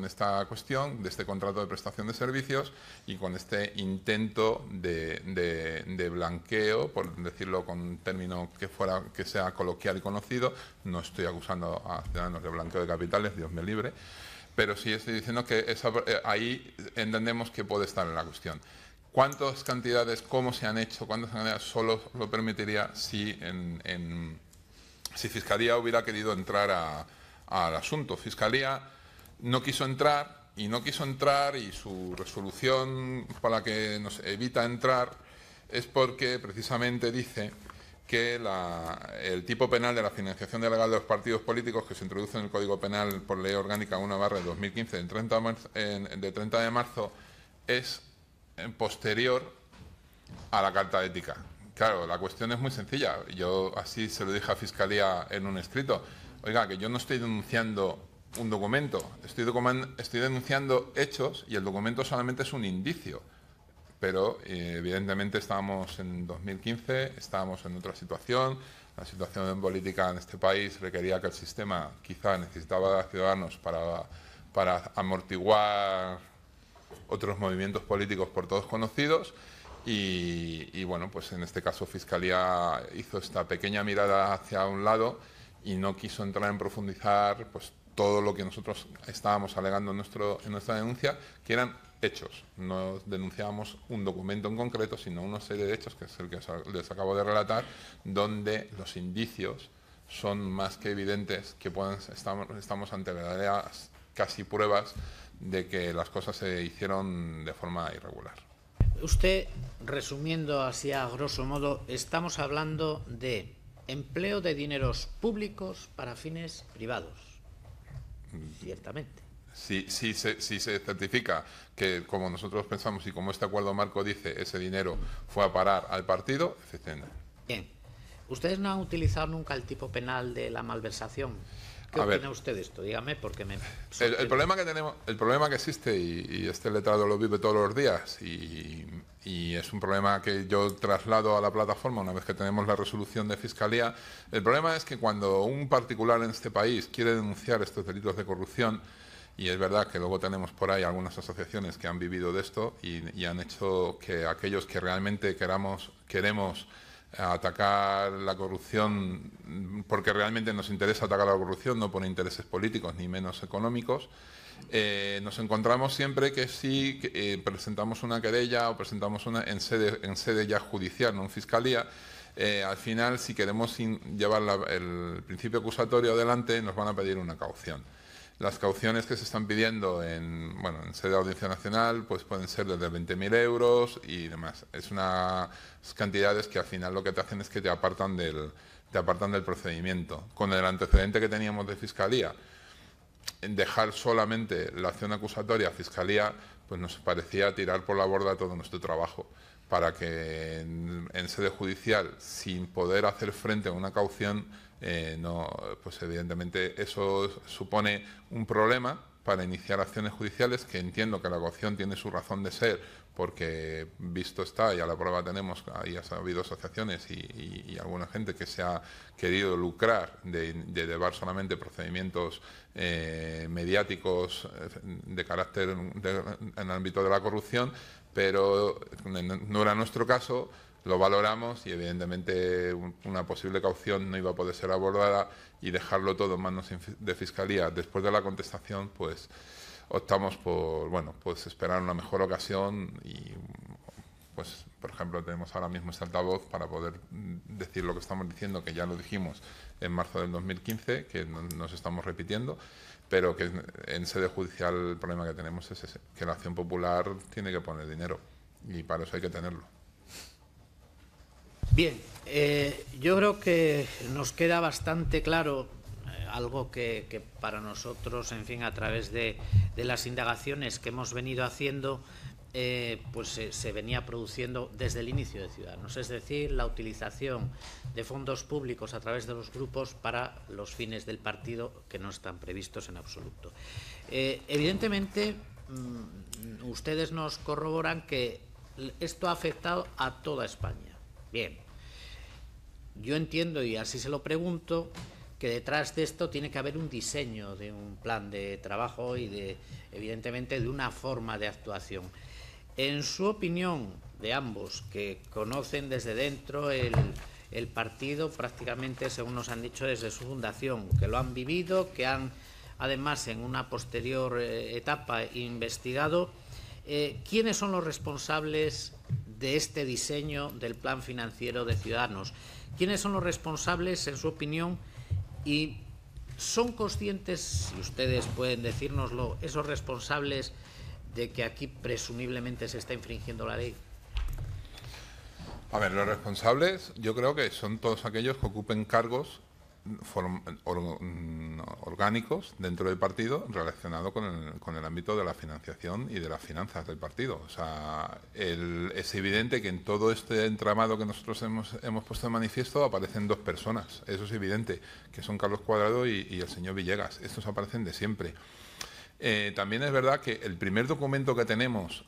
S3: esta cuestión de este contrato de prestación de servicios y con este intento de blanqueo, por decirlo con un término que sea coloquial y conocido. No estoy acusando a Ciudadanos de blanqueo de capitales, Dios me libre, pero sí estoy diciendo que ahí entendemos que puede estar en la cuestión. ¿Cuántas cantidades, cómo se han hecho, cuántas cantidades? Solo lo permitiría si Fiscalía hubiera querido entrar al asunto. Fiscalía no quiso entrar y su resolución para la que nos evita entrar es porque precisamente dice que el tipo penal de la financiación ilegal de los partidos políticos, que se introduce en el Código Penal por Ley Orgánica 1/2015 de 30 de marzo, es posterior a la Carta Ética. Claro, la cuestión es muy sencilla. Yo así se lo dije a Fiscalía en un escrito. Oiga, que yo no estoy denunciando un documento, estoy denunciando hechos y el documento solamente es un indicio. Pero evidentemente estábamos en 2015, estábamos en otra situación. La situación política en este país requería que el sistema quizá necesitaba a Ciudadanos para amortiguar otros movimientos políticos por todos conocidos. Y bueno, pues en este caso Fiscalía hizo esta pequeña mirada hacia un lado y no quiso entrar en profundizar pues todo lo que nosotros estábamos alegando en nuestra denuncia, que eran hechos. No denunciábamos un documento en concreto, sino una serie de hechos, que es el que les acabo de relatar, donde los indicios son más que evidentes, que estamos ante verdaderas casi pruebas de que las cosas se hicieron de forma irregular.
S2: Usted, resumiendo así a grosso modo, estamos hablando de empleo de dineros públicos para fines privados, ciertamente.
S3: Si se certifica que, como nosotros pensamos y como este acuerdo marco dice, ese dinero fue a parar al partido, efectivamente.
S2: Bien. ¿Ustedes no han utilizado nunca el tipo penal de la malversación? ¿Qué opina usted de esto? Dígame, porque me...
S3: El problema que tenemos, el problema que existe, y este letrado lo vive todos los días, y es un problema que yo traslado a la plataforma una vez que tenemos la resolución de Fiscalía. El problema es que cuando un particular en este país quiere denunciar estos delitos de corrupción, y es verdad que luego tenemos por ahí algunas asociaciones que han vivido de esto y han hecho que aquellos que realmente queremos atacar la corrupción, porque realmente nos interesa atacar la corrupción, no por intereses políticos ni menos económicos, nos encontramos siempre que si presentamos una querella o presentamos una en sede ya judicial, no en Fiscalía, al final, si queremos llevar el principio acusatorio adelante, nos van a pedir una caución. Las cauciones que se están pidiendo en sede de Audiencia Nacional pues pueden ser desde 20.000 euros y demás. Es unas cantidades que al final lo que te hacen es que te apartan del procedimiento. Con el antecedente que teníamos de Fiscalía, en dejar solamente la acción acusatoria a Fiscalía, pues nos parecía tirar por la borda todo nuestro trabajo, para que en sede judicial, sin poder hacer frente a una caución, pues evidentemente eso supone un problema para iniciar acciones judiciales, que entiendo que la caución tiene su razón de ser, porque visto está, y a la prueba tenemos, ahí ha habido asociaciones y alguna gente que se ha querido lucrar de llevar solamente procedimientos mediáticos de carácter en el ámbito de la corrupción, pero no era nuestro caso. Lo valoramos y evidentemente una posible caución no iba a poder ser abordada, y dejarlo todo en manos de Fiscalía. Después de la contestación, pues optamos por pues esperar una mejor ocasión y, pues, por ejemplo, tenemos ahora mismo este altavoz para poder decir lo que estamos diciendo, que ya lo dijimos en marzo del 2015, que nos estamos repitiendo, pero que en sede judicial el problema que tenemos es ese, que la acción popular tiene que poner dinero y para eso hay que tenerlo.
S2: Bien, yo creo que nos queda bastante claro algo que para nosotros, en fin, a través de las indagaciones que hemos venido haciendo, pues se venía produciendo desde el inicio de Ciudadanos, es decir, la utilización de fondos públicos a través de los grupos para los fines del partido, que no están previstos en absoluto. Evidentemente, ustedes nos corroboran que esto ha afectado a toda España. Bien, yo entiendo, y así se lo pregunto, que detrás de esto tiene que haber un diseño de un plan de trabajo y evidentemente de una forma de actuación. En su opinión, de ambos, que conocen desde dentro el partido prácticamente, según nos han dicho, desde su fundación, que lo han vivido, que han además en una posterior etapa investigado, ¿quiénes son los responsables de este diseño del plan financiero de Ciudadanos? ¿Quiénes son los responsables, en su opinión, y son conscientes, si ustedes pueden decírnoslo, esos responsables de que aquí presumiblemente se está infringiendo la ley?
S3: A ver, los responsables yo creo que son todos aquellos que ocupen cargos orgánicos dentro del partido relacionado con el ámbito de la financiación y de las finanzas del partido. O sea, es evidente que en todo este entramado que nosotros hemos puesto de manifiesto aparecen dos personas, eso es evidente, que son Carlos Cuadrado y el señor Villegas. Estos aparecen de siempre. También es verdad que el primer documento que tenemos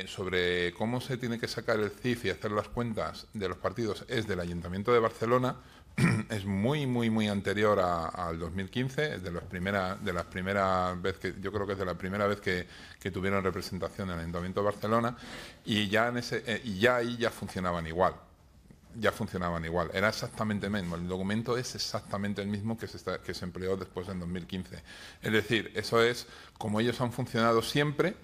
S3: sobre cómo se tiene que sacar el CIF y hacer las cuentas de los partidos es del Ayuntamiento de Barcelona. Es muy anterior al 2015, es de las primeras veces que yo creo que es de la primera vez que tuvieron representación en el Ayuntamiento de Barcelona, y ya ahí ya funcionaban igual. Era exactamente el mismo, el documento es exactamente el mismo que se empleó después en 2015. Es decir, eso es como ellos han funcionado siempre,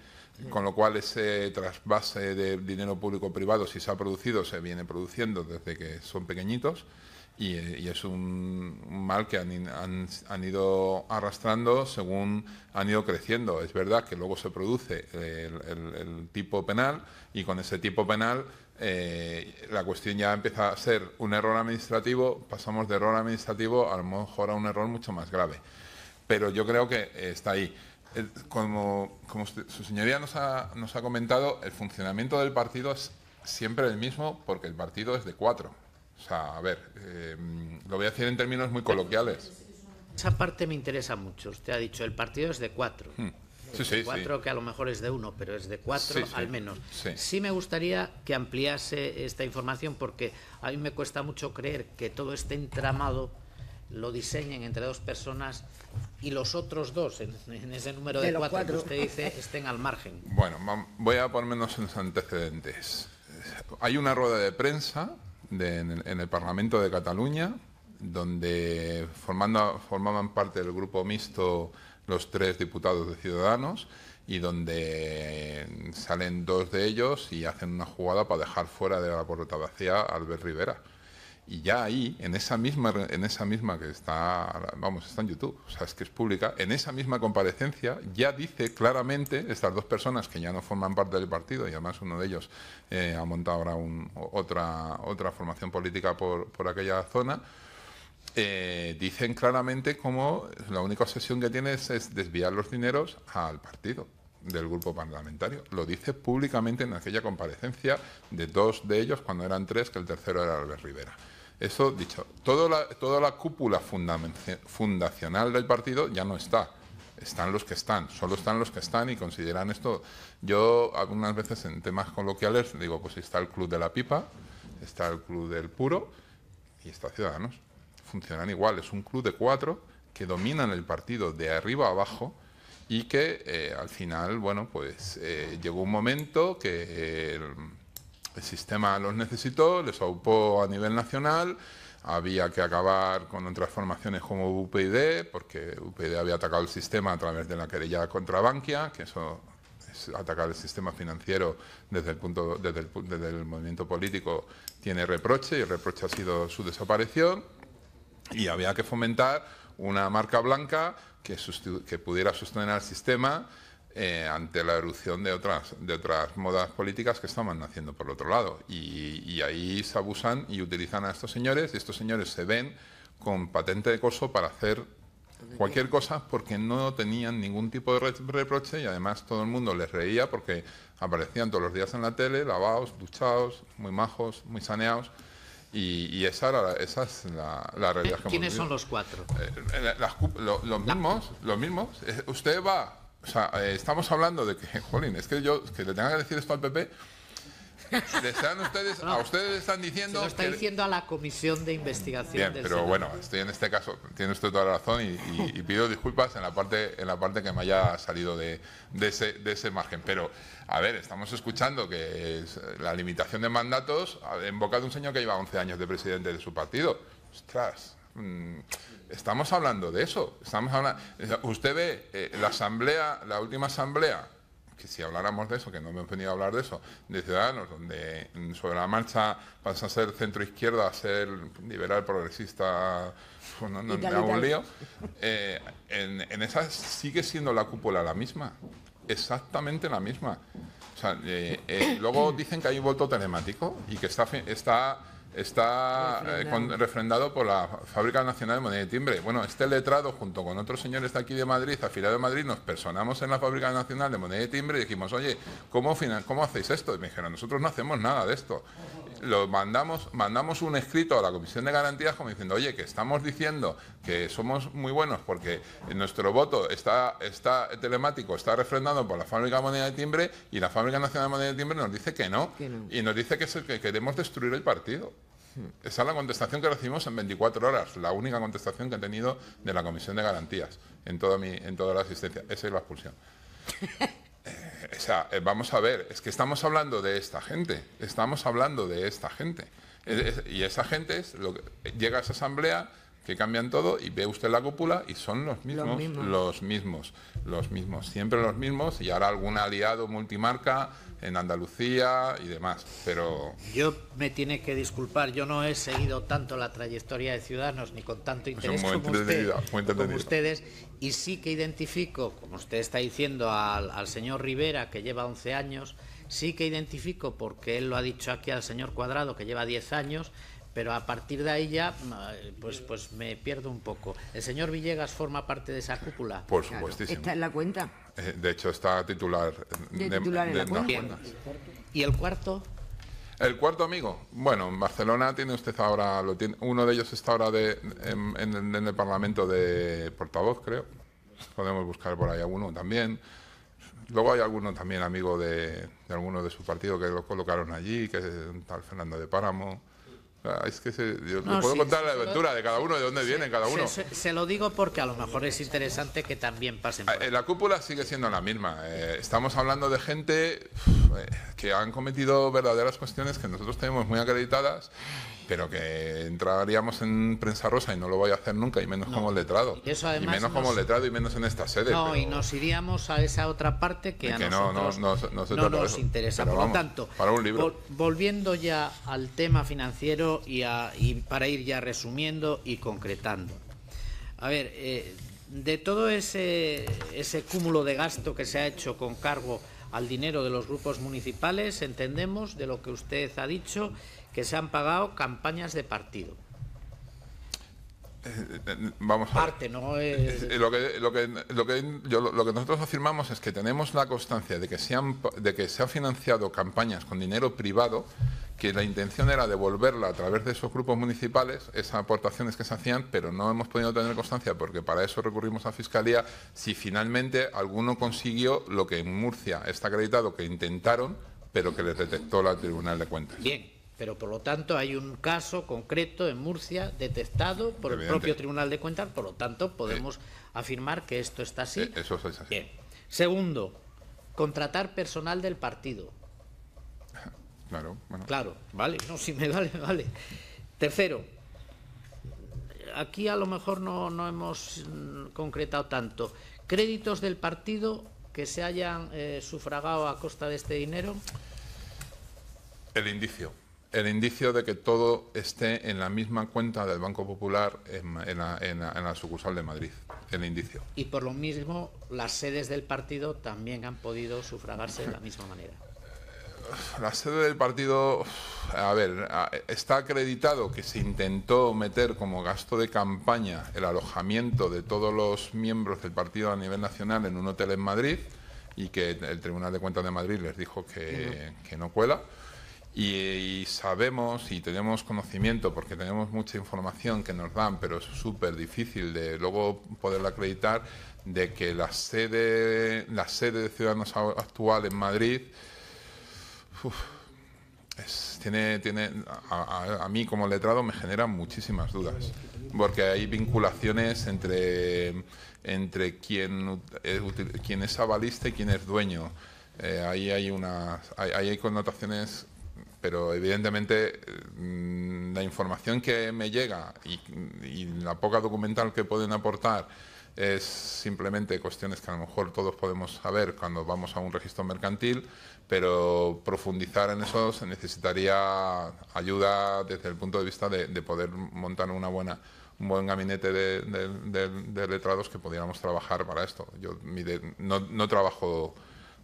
S3: con lo cual ese trasvase de dinero público-privado, si se ha producido, se viene produciendo desde que son pequeñitos, y es un mal que han ido arrastrando según han ido creciendo. Es verdad que luego se produce el tipo penal, y con ese tipo penal la cuestión ya empieza a ser un error administrativo, pasamos de error administrativo a lo mejor a un error mucho más grave. Pero yo creo que está ahí. Como su señoría nos ha comentado, el funcionamiento del partido es siempre el mismo, porque el partido es de 4. O sea, a ver, lo voy a decir en términos muy coloquiales.
S2: Esa parte me interesa mucho. Usted ha dicho, el partido es de 4.
S3: Sí,
S2: 4 que a lo mejor es de 1, pero es de 4 al menos.
S3: Sí
S2: me gustaría que ampliase esta información, porque a mí me cuesta mucho creer que todo este entramado lo diseñen entre dos personas y los otros dos, en ese número de 4 que usted dice, estén al margen.
S3: Bueno, voy a ponernos en los antecedentes. Hay una rueda de prensa en el Parlamento de Cataluña, donde formaban parte del grupo mixto los 3 diputados de Ciudadanos, y donde salen 2 de ellos y hacen una jugada para dejar fuera de la porta vacía a Albert Rivera. Y ya ahí, en esa misma que está, vamos, está en YouTube, o sea, es que es pública, en esa misma comparecencia ya dice claramente, estas dos personas que ya no forman parte del partido, y además uno de ellos ha montado ahora otra formación política por aquella zona, dicen claramente cómo la única obsesión que tiene es desviar los dineros al partido del grupo parlamentario. Lo dice públicamente en aquella comparecencia de dos de ellos, cuando eran tres, que el tercero era Albert Rivera. Eso dicho, toda la cúpula fundacional del partido ya no está. Están los que están, solo están los que están y consideran esto. Yo algunas veces en temas coloquiales digo, pues está el Club de la Pipa, está el Club del Puro y está Ciudadanos. Funcionan igual, es un club de 4 que dominan el partido de arriba a abajo y que al final, bueno, pues llegó un momento que el sistema los necesitó, les aupó a nivel nacional, había que acabar con otras formaciones como UPyD, porque UPyD había atacado el sistema a través de la querella contra Bankia, que eso es atacar el sistema financiero desde el movimiento político, tiene reproche, y el reproche ha sido su desaparición, y había que fomentar una marca blanca que pudiera sostener al sistema ante la erupción de otras modas políticas que estaban naciendo por el otro lado. Y ahí se abusan y utilizan a estos señores, y estos señores se ven con patente de corso para hacer cualquier cosa porque no tenían ningún tipo de reproche, y además todo el mundo les reía porque aparecían todos los días en la tele, lavados, duchados, muy majos, muy saneados. Y esa es la realidad que hemos vivido.
S2: ¿Quiénes son los 4?
S3: Los mismos. Usted va... O sea, estamos hablando de que, jolín, es que yo que le tenga que decir esto al PP, a ustedes están diciendo...
S2: Se lo está diciendo a la comisión de investigación.
S3: Bien, pero bueno, estoy en este caso, tiene usted toda la razón y pido disculpas en la parte que me haya salido de ese margen. Pero, a ver, estamos escuchando que es la limitación de mandatos en boca de un señor que lleva 11 años de presidente de su partido. Ostras... Estamos hablando de eso. Usted ve la última asamblea, que si habláramos de eso, que no me he venido a hablar de eso, de Ciudadanos, donde sobre la marcha pasa a ser centro-izquierda, a ser liberal, progresista, no me hago un lío. En esa sigue siendo la cúpula la misma, exactamente la misma. O sea, luego dicen que hay un voto telemático y que está refrendado por la Fábrica Nacional de Moneda y Timbre. Bueno, este letrado, junto con otros señores de aquí de Madrid, afiliados de Madrid, nos personamos en la Fábrica Nacional de Moneda y Timbre y dijimos, oye, ¿cómo hacéis esto? Y me dijeron, nosotros no hacemos nada de esto. Mandamos un escrito a la Comisión de Garantías como diciendo, oye, que estamos diciendo que somos muy buenos porque nuestro voto está telemático, está refrendado por la Fábrica de Moneda y Timbre, y la Fábrica Nacional de Moneda y Timbre nos dice que no. Y nos dice que queremos destruir el partido. Esa es la contestación que recibimos en 24 horas, la única contestación que he tenido de la Comisión de Garantías en toda la asistencia. Esa es la expulsión. Vamos a ver, es que estamos hablando de esta gente, y esa gente llega a esa asamblea, que cambian todo, y ve usted la cúpula y son los mismos, siempre los mismos, y ahora algún aliado multimarca en Andalucía y demás, pero...
S2: Yo me tiene que disculpar, yo no he seguido tanto la trayectoria de Ciudadanos ni con tanto interés como ustedes, y sí que identifico, como usted está diciendo, al señor Rivera, que lleva 11 años, sí que identifico, porque él lo ha dicho aquí, al señor Cuadrado, que lleva 10 años, pero a partir de ahí ya pues me pierdo un poco. ¿El señor Villegas forma parte de esa cúpula?
S3: Por supuestísimo.
S1: Está en la cuenta.
S3: De hecho, está titular
S1: en la cuenta.
S2: ¿Y el cuarto?
S3: El cuarto amigo, bueno, en Barcelona tiene usted ahora, uno de ellos está ahora en el Parlamento de portavoz, creo. Podemos buscar por ahí alguno también. Luego hay alguno también amigo de alguno de su partido que lo colocaron allí, que es un tal Fernando de Páramo. Es que yo le puedo contar la aventura de cada uno, de dónde viene cada uno.
S2: Se lo digo porque a lo mejor es interesante que también pasen por ahí.
S3: La cúpula sigue siendo la misma. Estamos hablando de gente... que han cometido verdaderas cuestiones que nosotros tenemos muy acreditadas, pero que entraríamos en prensa rosa y no lo voy a hacer nunca, y menos como letrado.
S2: Y
S3: menos como letrado y menos en esta sede.
S2: No, pero... y nos iríamos a esa otra parte que a nosotros no nos interesa. Por lo tanto,
S3: para un libro.
S2: Volviendo ya al tema financiero y para ir ya resumiendo y concretando. A ver, de todo ese cúmulo de gasto que se ha hecho con cargo al dinero de los grupos municipales, entendemos de lo que usted ha dicho que se han pagado campañas de partido.
S3: Vamos a ver.
S2: Parte, ¿no?
S3: Lo que nosotros afirmamos es que tenemos la constancia de que se ha financiado campañas con dinero privado, que la intención era devolverla a través de esos grupos municipales, esas aportaciones que se hacían, pero no hemos podido tener constancia, porque para eso recurrimos a Fiscalía, si finalmente alguno consiguió lo que en Murcia está acreditado que intentaron, pero que les detectó el Tribunal de Cuentas.
S2: Bien, pero por lo tanto hay un caso concreto en Murcia detectado por el propio Tribunal de Cuentas, por lo tanto podemos afirmar que esto está así.
S3: Eso es así.
S2: Bien. Segundo, contratar personal del partido.
S3: Claro, bueno.
S2: Claro, vale, no, si me vale. Tercero, aquí a lo mejor no hemos concretado tanto. ¿Créditos del partido que se hayan sufragado a costa de este dinero?
S3: El indicio de que todo esté en la misma cuenta del Banco Popular en la sucursal de Madrid, el indicio.
S2: Y por lo mismo, las sedes del partido también han podido sufragarse de la misma manera.
S3: La sede del partido, a ver, está acreditado que se intentó meter como gasto de campaña el alojamiento de todos los miembros del partido a nivel nacional en un hotel en Madrid, y que el Tribunal de Cuentas de Madrid les dijo que no cuela. Y sabemos y tenemos conocimiento, porque tenemos mucha información que nos dan, pero es súper difícil de luego poderla acreditar, de que la sede de Ciudadanos actual en Madrid a mí como letrado me genera muchísimas dudas, porque hay vinculaciones entre quien es avalista y quien es dueño. Ahí hay connotaciones, pero evidentemente la información que me llega y la poca documental que pueden aportar es simplemente cuestiones que a lo mejor todos podemos saber cuando vamos a un registro mercantil, pero profundizar en eso se necesitaría ayuda desde el punto de vista de poder montar un buen gabinete de letrados que pudiéramos trabajar para esto. Yo no trabajo,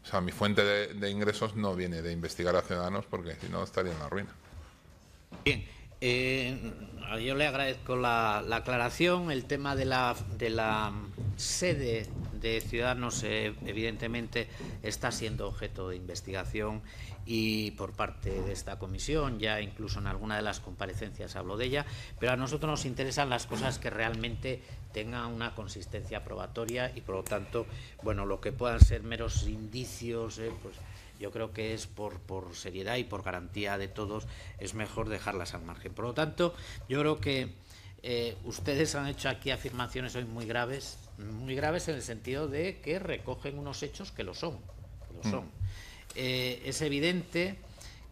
S3: o sea, mi fuente de ingresos no viene de investigar a Ciudadanos, porque si no estaría en la ruina.
S2: Bien. Yo le agradezco la aclaración. El tema de la sede de Ciudadanos evidentemente está siendo objeto de investigación, y por parte de esta comisión, ya incluso en alguna de las comparecencias hablo de ella, pero a nosotros nos interesan las cosas que realmente tengan una consistencia probatoria, y por lo tanto, bueno, lo que puedan ser meros indicios, pues yo creo que es por seriedad y por garantía de todos, es mejor dejarlas al margen. Por lo tanto, yo creo que ustedes han hecho aquí afirmaciones hoy muy graves en el sentido de que recogen unos hechos que lo son. Es evidente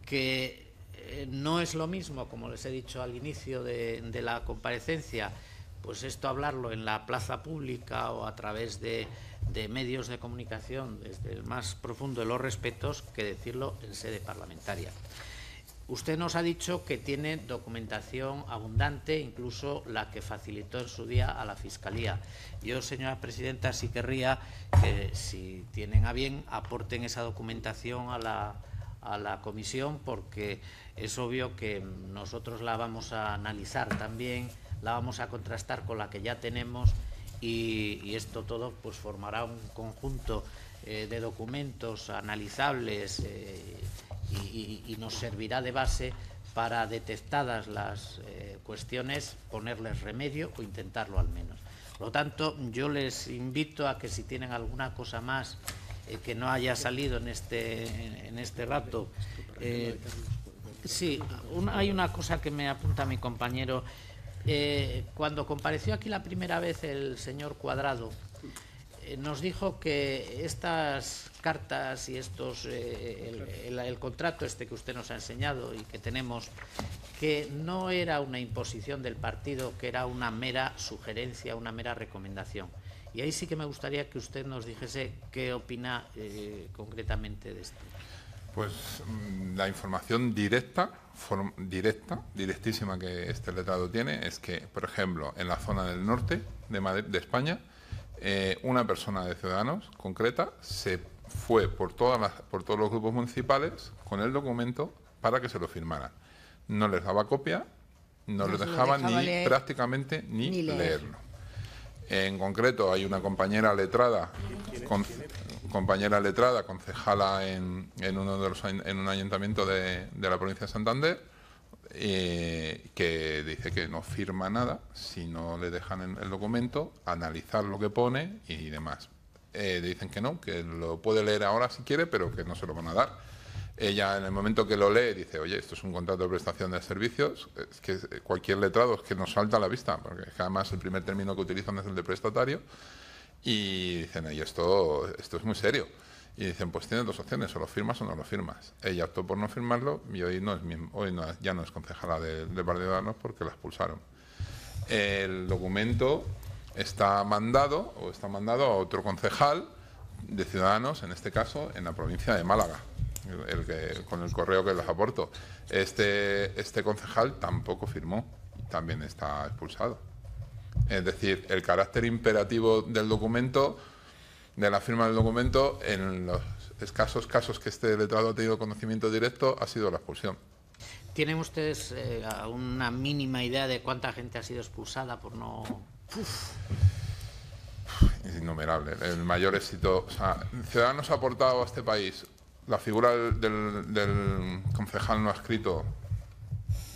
S2: que no es lo mismo, como les he dicho al inicio de la comparecencia, pues esto hablarlo en la plaza pública o a través de medios de comunicación desde el más profundo de los respetos, que decirlo en sede parlamentaria. Usted nos ha dicho que tiene documentación abundante, incluso la que facilitó en su día a la Fiscalía. Yo, señora presidenta, sí querría que, si tienen a bien, aporten esa documentación a la comisión, porque es obvio que nosotros la vamos a analizar también, la vamos a contrastar con la que ya tenemos, y esto todo pues formará un conjunto de documentos analizables y nos servirá de base para, detectadas las cuestiones, ponerles remedio o intentarlo al menos. Por lo tanto, yo les invito a que, si tienen alguna cosa más que no haya salido en este rato, sí, hay una cosa que me apunta mi compañero. Cuando compareció aquí la primera vez el señor Cuadrado, nos dijo que estas cartas y estos el contrato este que usted nos ha enseñado y que tenemos, que no era una imposición del partido, que era una mera sugerencia, una mera recomendación. Y ahí sí que me gustaría que usted nos dijese qué opina concretamente de esto.
S3: Pues la información directísima que este letrado tiene es que, por ejemplo, en la zona del norte de Madrid, de España, una persona de Ciudadanos concreta se fue por todos los grupos municipales con el documento para que se lo firmaran. No les daba copia, no les dejaba prácticamente ni leerlo. En concreto, hay una compañera letrada, concejala en un ayuntamiento de la provincia de Santander, que dice que no firma nada si no le dejan el documento, analizar lo que pone y demás. Dicen que no, que lo puede leer ahora si quiere, pero que no se lo van a dar. Ella, en el momento que lo lee, dice: oye, esto es un contrato de prestación de servicios. Es que cualquier letrado es que nos salta a la vista, porque además el primer término que utilizan es el de prestatario. Y dicen: y esto es muy serio. Y dicen: pues tienes dos opciones, o lo firmas o no lo firmas. Ella optó por no firmarlo y hoy ya no es concejala de Partido de Ciudadanos porque la expulsaron. El documento está mandado a otro concejal de Ciudadanos, en este caso en la provincia de Málaga, con el correo que les aporto. Este concejal tampoco firmó, también está expulsado. Es decir, el carácter imperativo del documento, de la firma del documento, en los escasos casos que este letrado ha tenido conocimiento directo, ha sido la expulsión.
S2: ¿Tienen ustedes una mínima idea de cuánta gente ha sido expulsada por no...?
S3: Es innumerable. El mayor éxito... O sea, Ciudadanos ha aportado a este país la figura del concejal no adscrito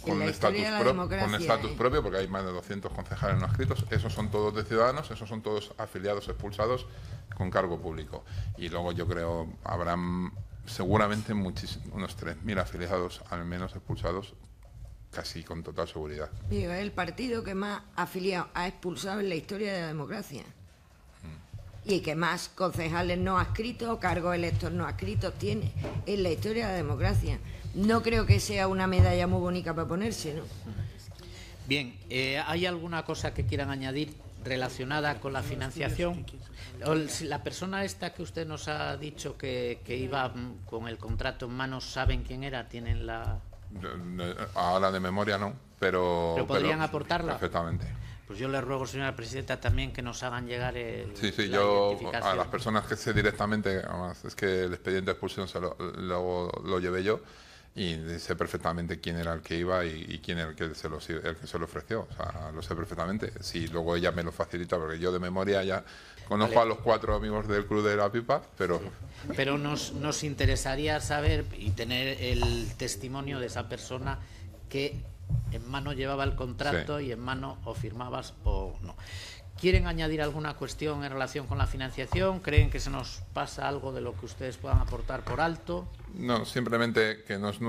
S3: con estatus propio, porque hay más de 200 concejales no adscritos. Esos son todos de Ciudadanos, esos son todos afiliados expulsados con cargo público. Y luego yo creo habrán seguramente unos 3.000 afiliados al menos expulsados, casi con total seguridad.
S1: Digo, es el partido que más afiliados ha expulsado en la historia de la democracia. Y que más concejales no adscritos o cargos electos no adscritos tiene en la historia de la democracia. No creo que sea una medalla muy bonita para ponerse, ¿no?
S2: Bien, ¿hay alguna cosa que quieran añadir relacionada con la financiación? La persona esta que usted nos ha dicho que iba con el contrato en manos, ¿saben quién era? ¿Tienen la...?
S3: Ahora de memoria no, pero
S2: ¿podrían aportarla?
S3: Perfectamente.
S2: Pues yo le ruego, señora presidenta, también que nos hagan llegar
S3: yo a las personas que sé directamente, además es que el expediente de expulsión lo llevé yo y sé perfectamente quién era el que iba y quién era el que se lo ofreció. O sea, lo sé perfectamente. Si luego ella me lo facilita, porque yo de memoria ya conozco a los 4 amigos del Club de la Pipa, pero...
S2: Pero nos interesaría saber y tener el testimonio de esa persona que en mano llevaba el contrato, sí, y en mano o firmabas o no. ¿Quieren añadir alguna cuestión en relación con la financiación? ¿Creen que se nos pasa algo de lo que ustedes puedan aportar por alto?
S3: No, simplemente que no es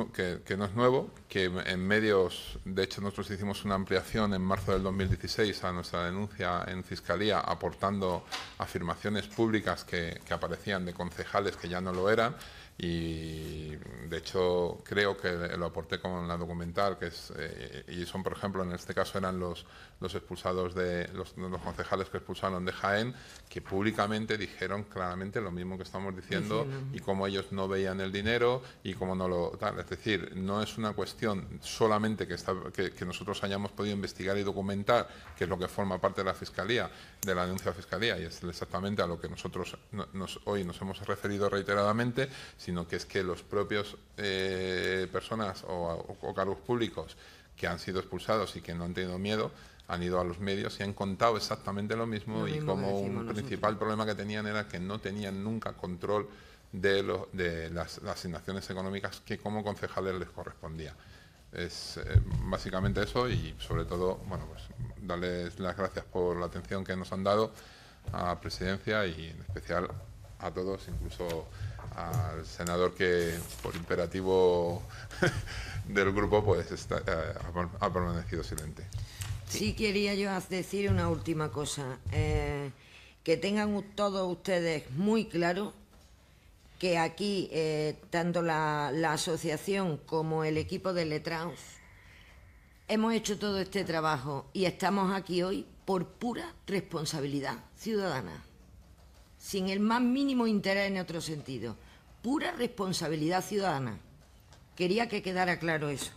S3: nuevo, que en medios, de hecho nosotros hicimos una ampliación en marzo del 2016 a nuestra denuncia en Fiscalía, aportando afirmaciones públicas que aparecían de concejales que ya no lo eran. Y de hecho creo que lo aporté con la documental, que es y son, por ejemplo, en este caso eran los expulsados de los concejales que expulsaron de Jaén, que públicamente dijeron claramente lo mismo que estamos diciendo, y cómo ellos no veían el dinero y cómo no lo tal. Es decir, no es una cuestión solamente que nosotros hayamos podido investigar y documentar, que es lo que forma parte de la Fiscalía, de la denuncia de Fiscalía, y es exactamente a lo que nosotros hoy nos hemos referido reiteradamente, sino que es que los propios personas o cargos públicos que han sido expulsados y que no han tenido miedo han ido a los medios y han contado exactamente lo mismo, y como un principal problema que tenían era que no tenían nunca control de las asignaciones económicas que como concejales les correspondía. Es básicamente eso, y sobre todo, bueno, pues darles las gracias por la atención que nos han dado a la presidencia y en especial a todos, incluso al senador que por imperativo del grupo pues ha permanecido silente.
S1: Sí, quería yo decir una última cosa, que tengan todos ustedes muy claro que aquí, tanto la asociación como el equipo de letrados, hemos hecho todo este trabajo y estamos aquí hoy por pura responsabilidad ciudadana, sin el más mínimo interés en otro sentido, pura responsabilidad ciudadana. Quería que quedara claro eso.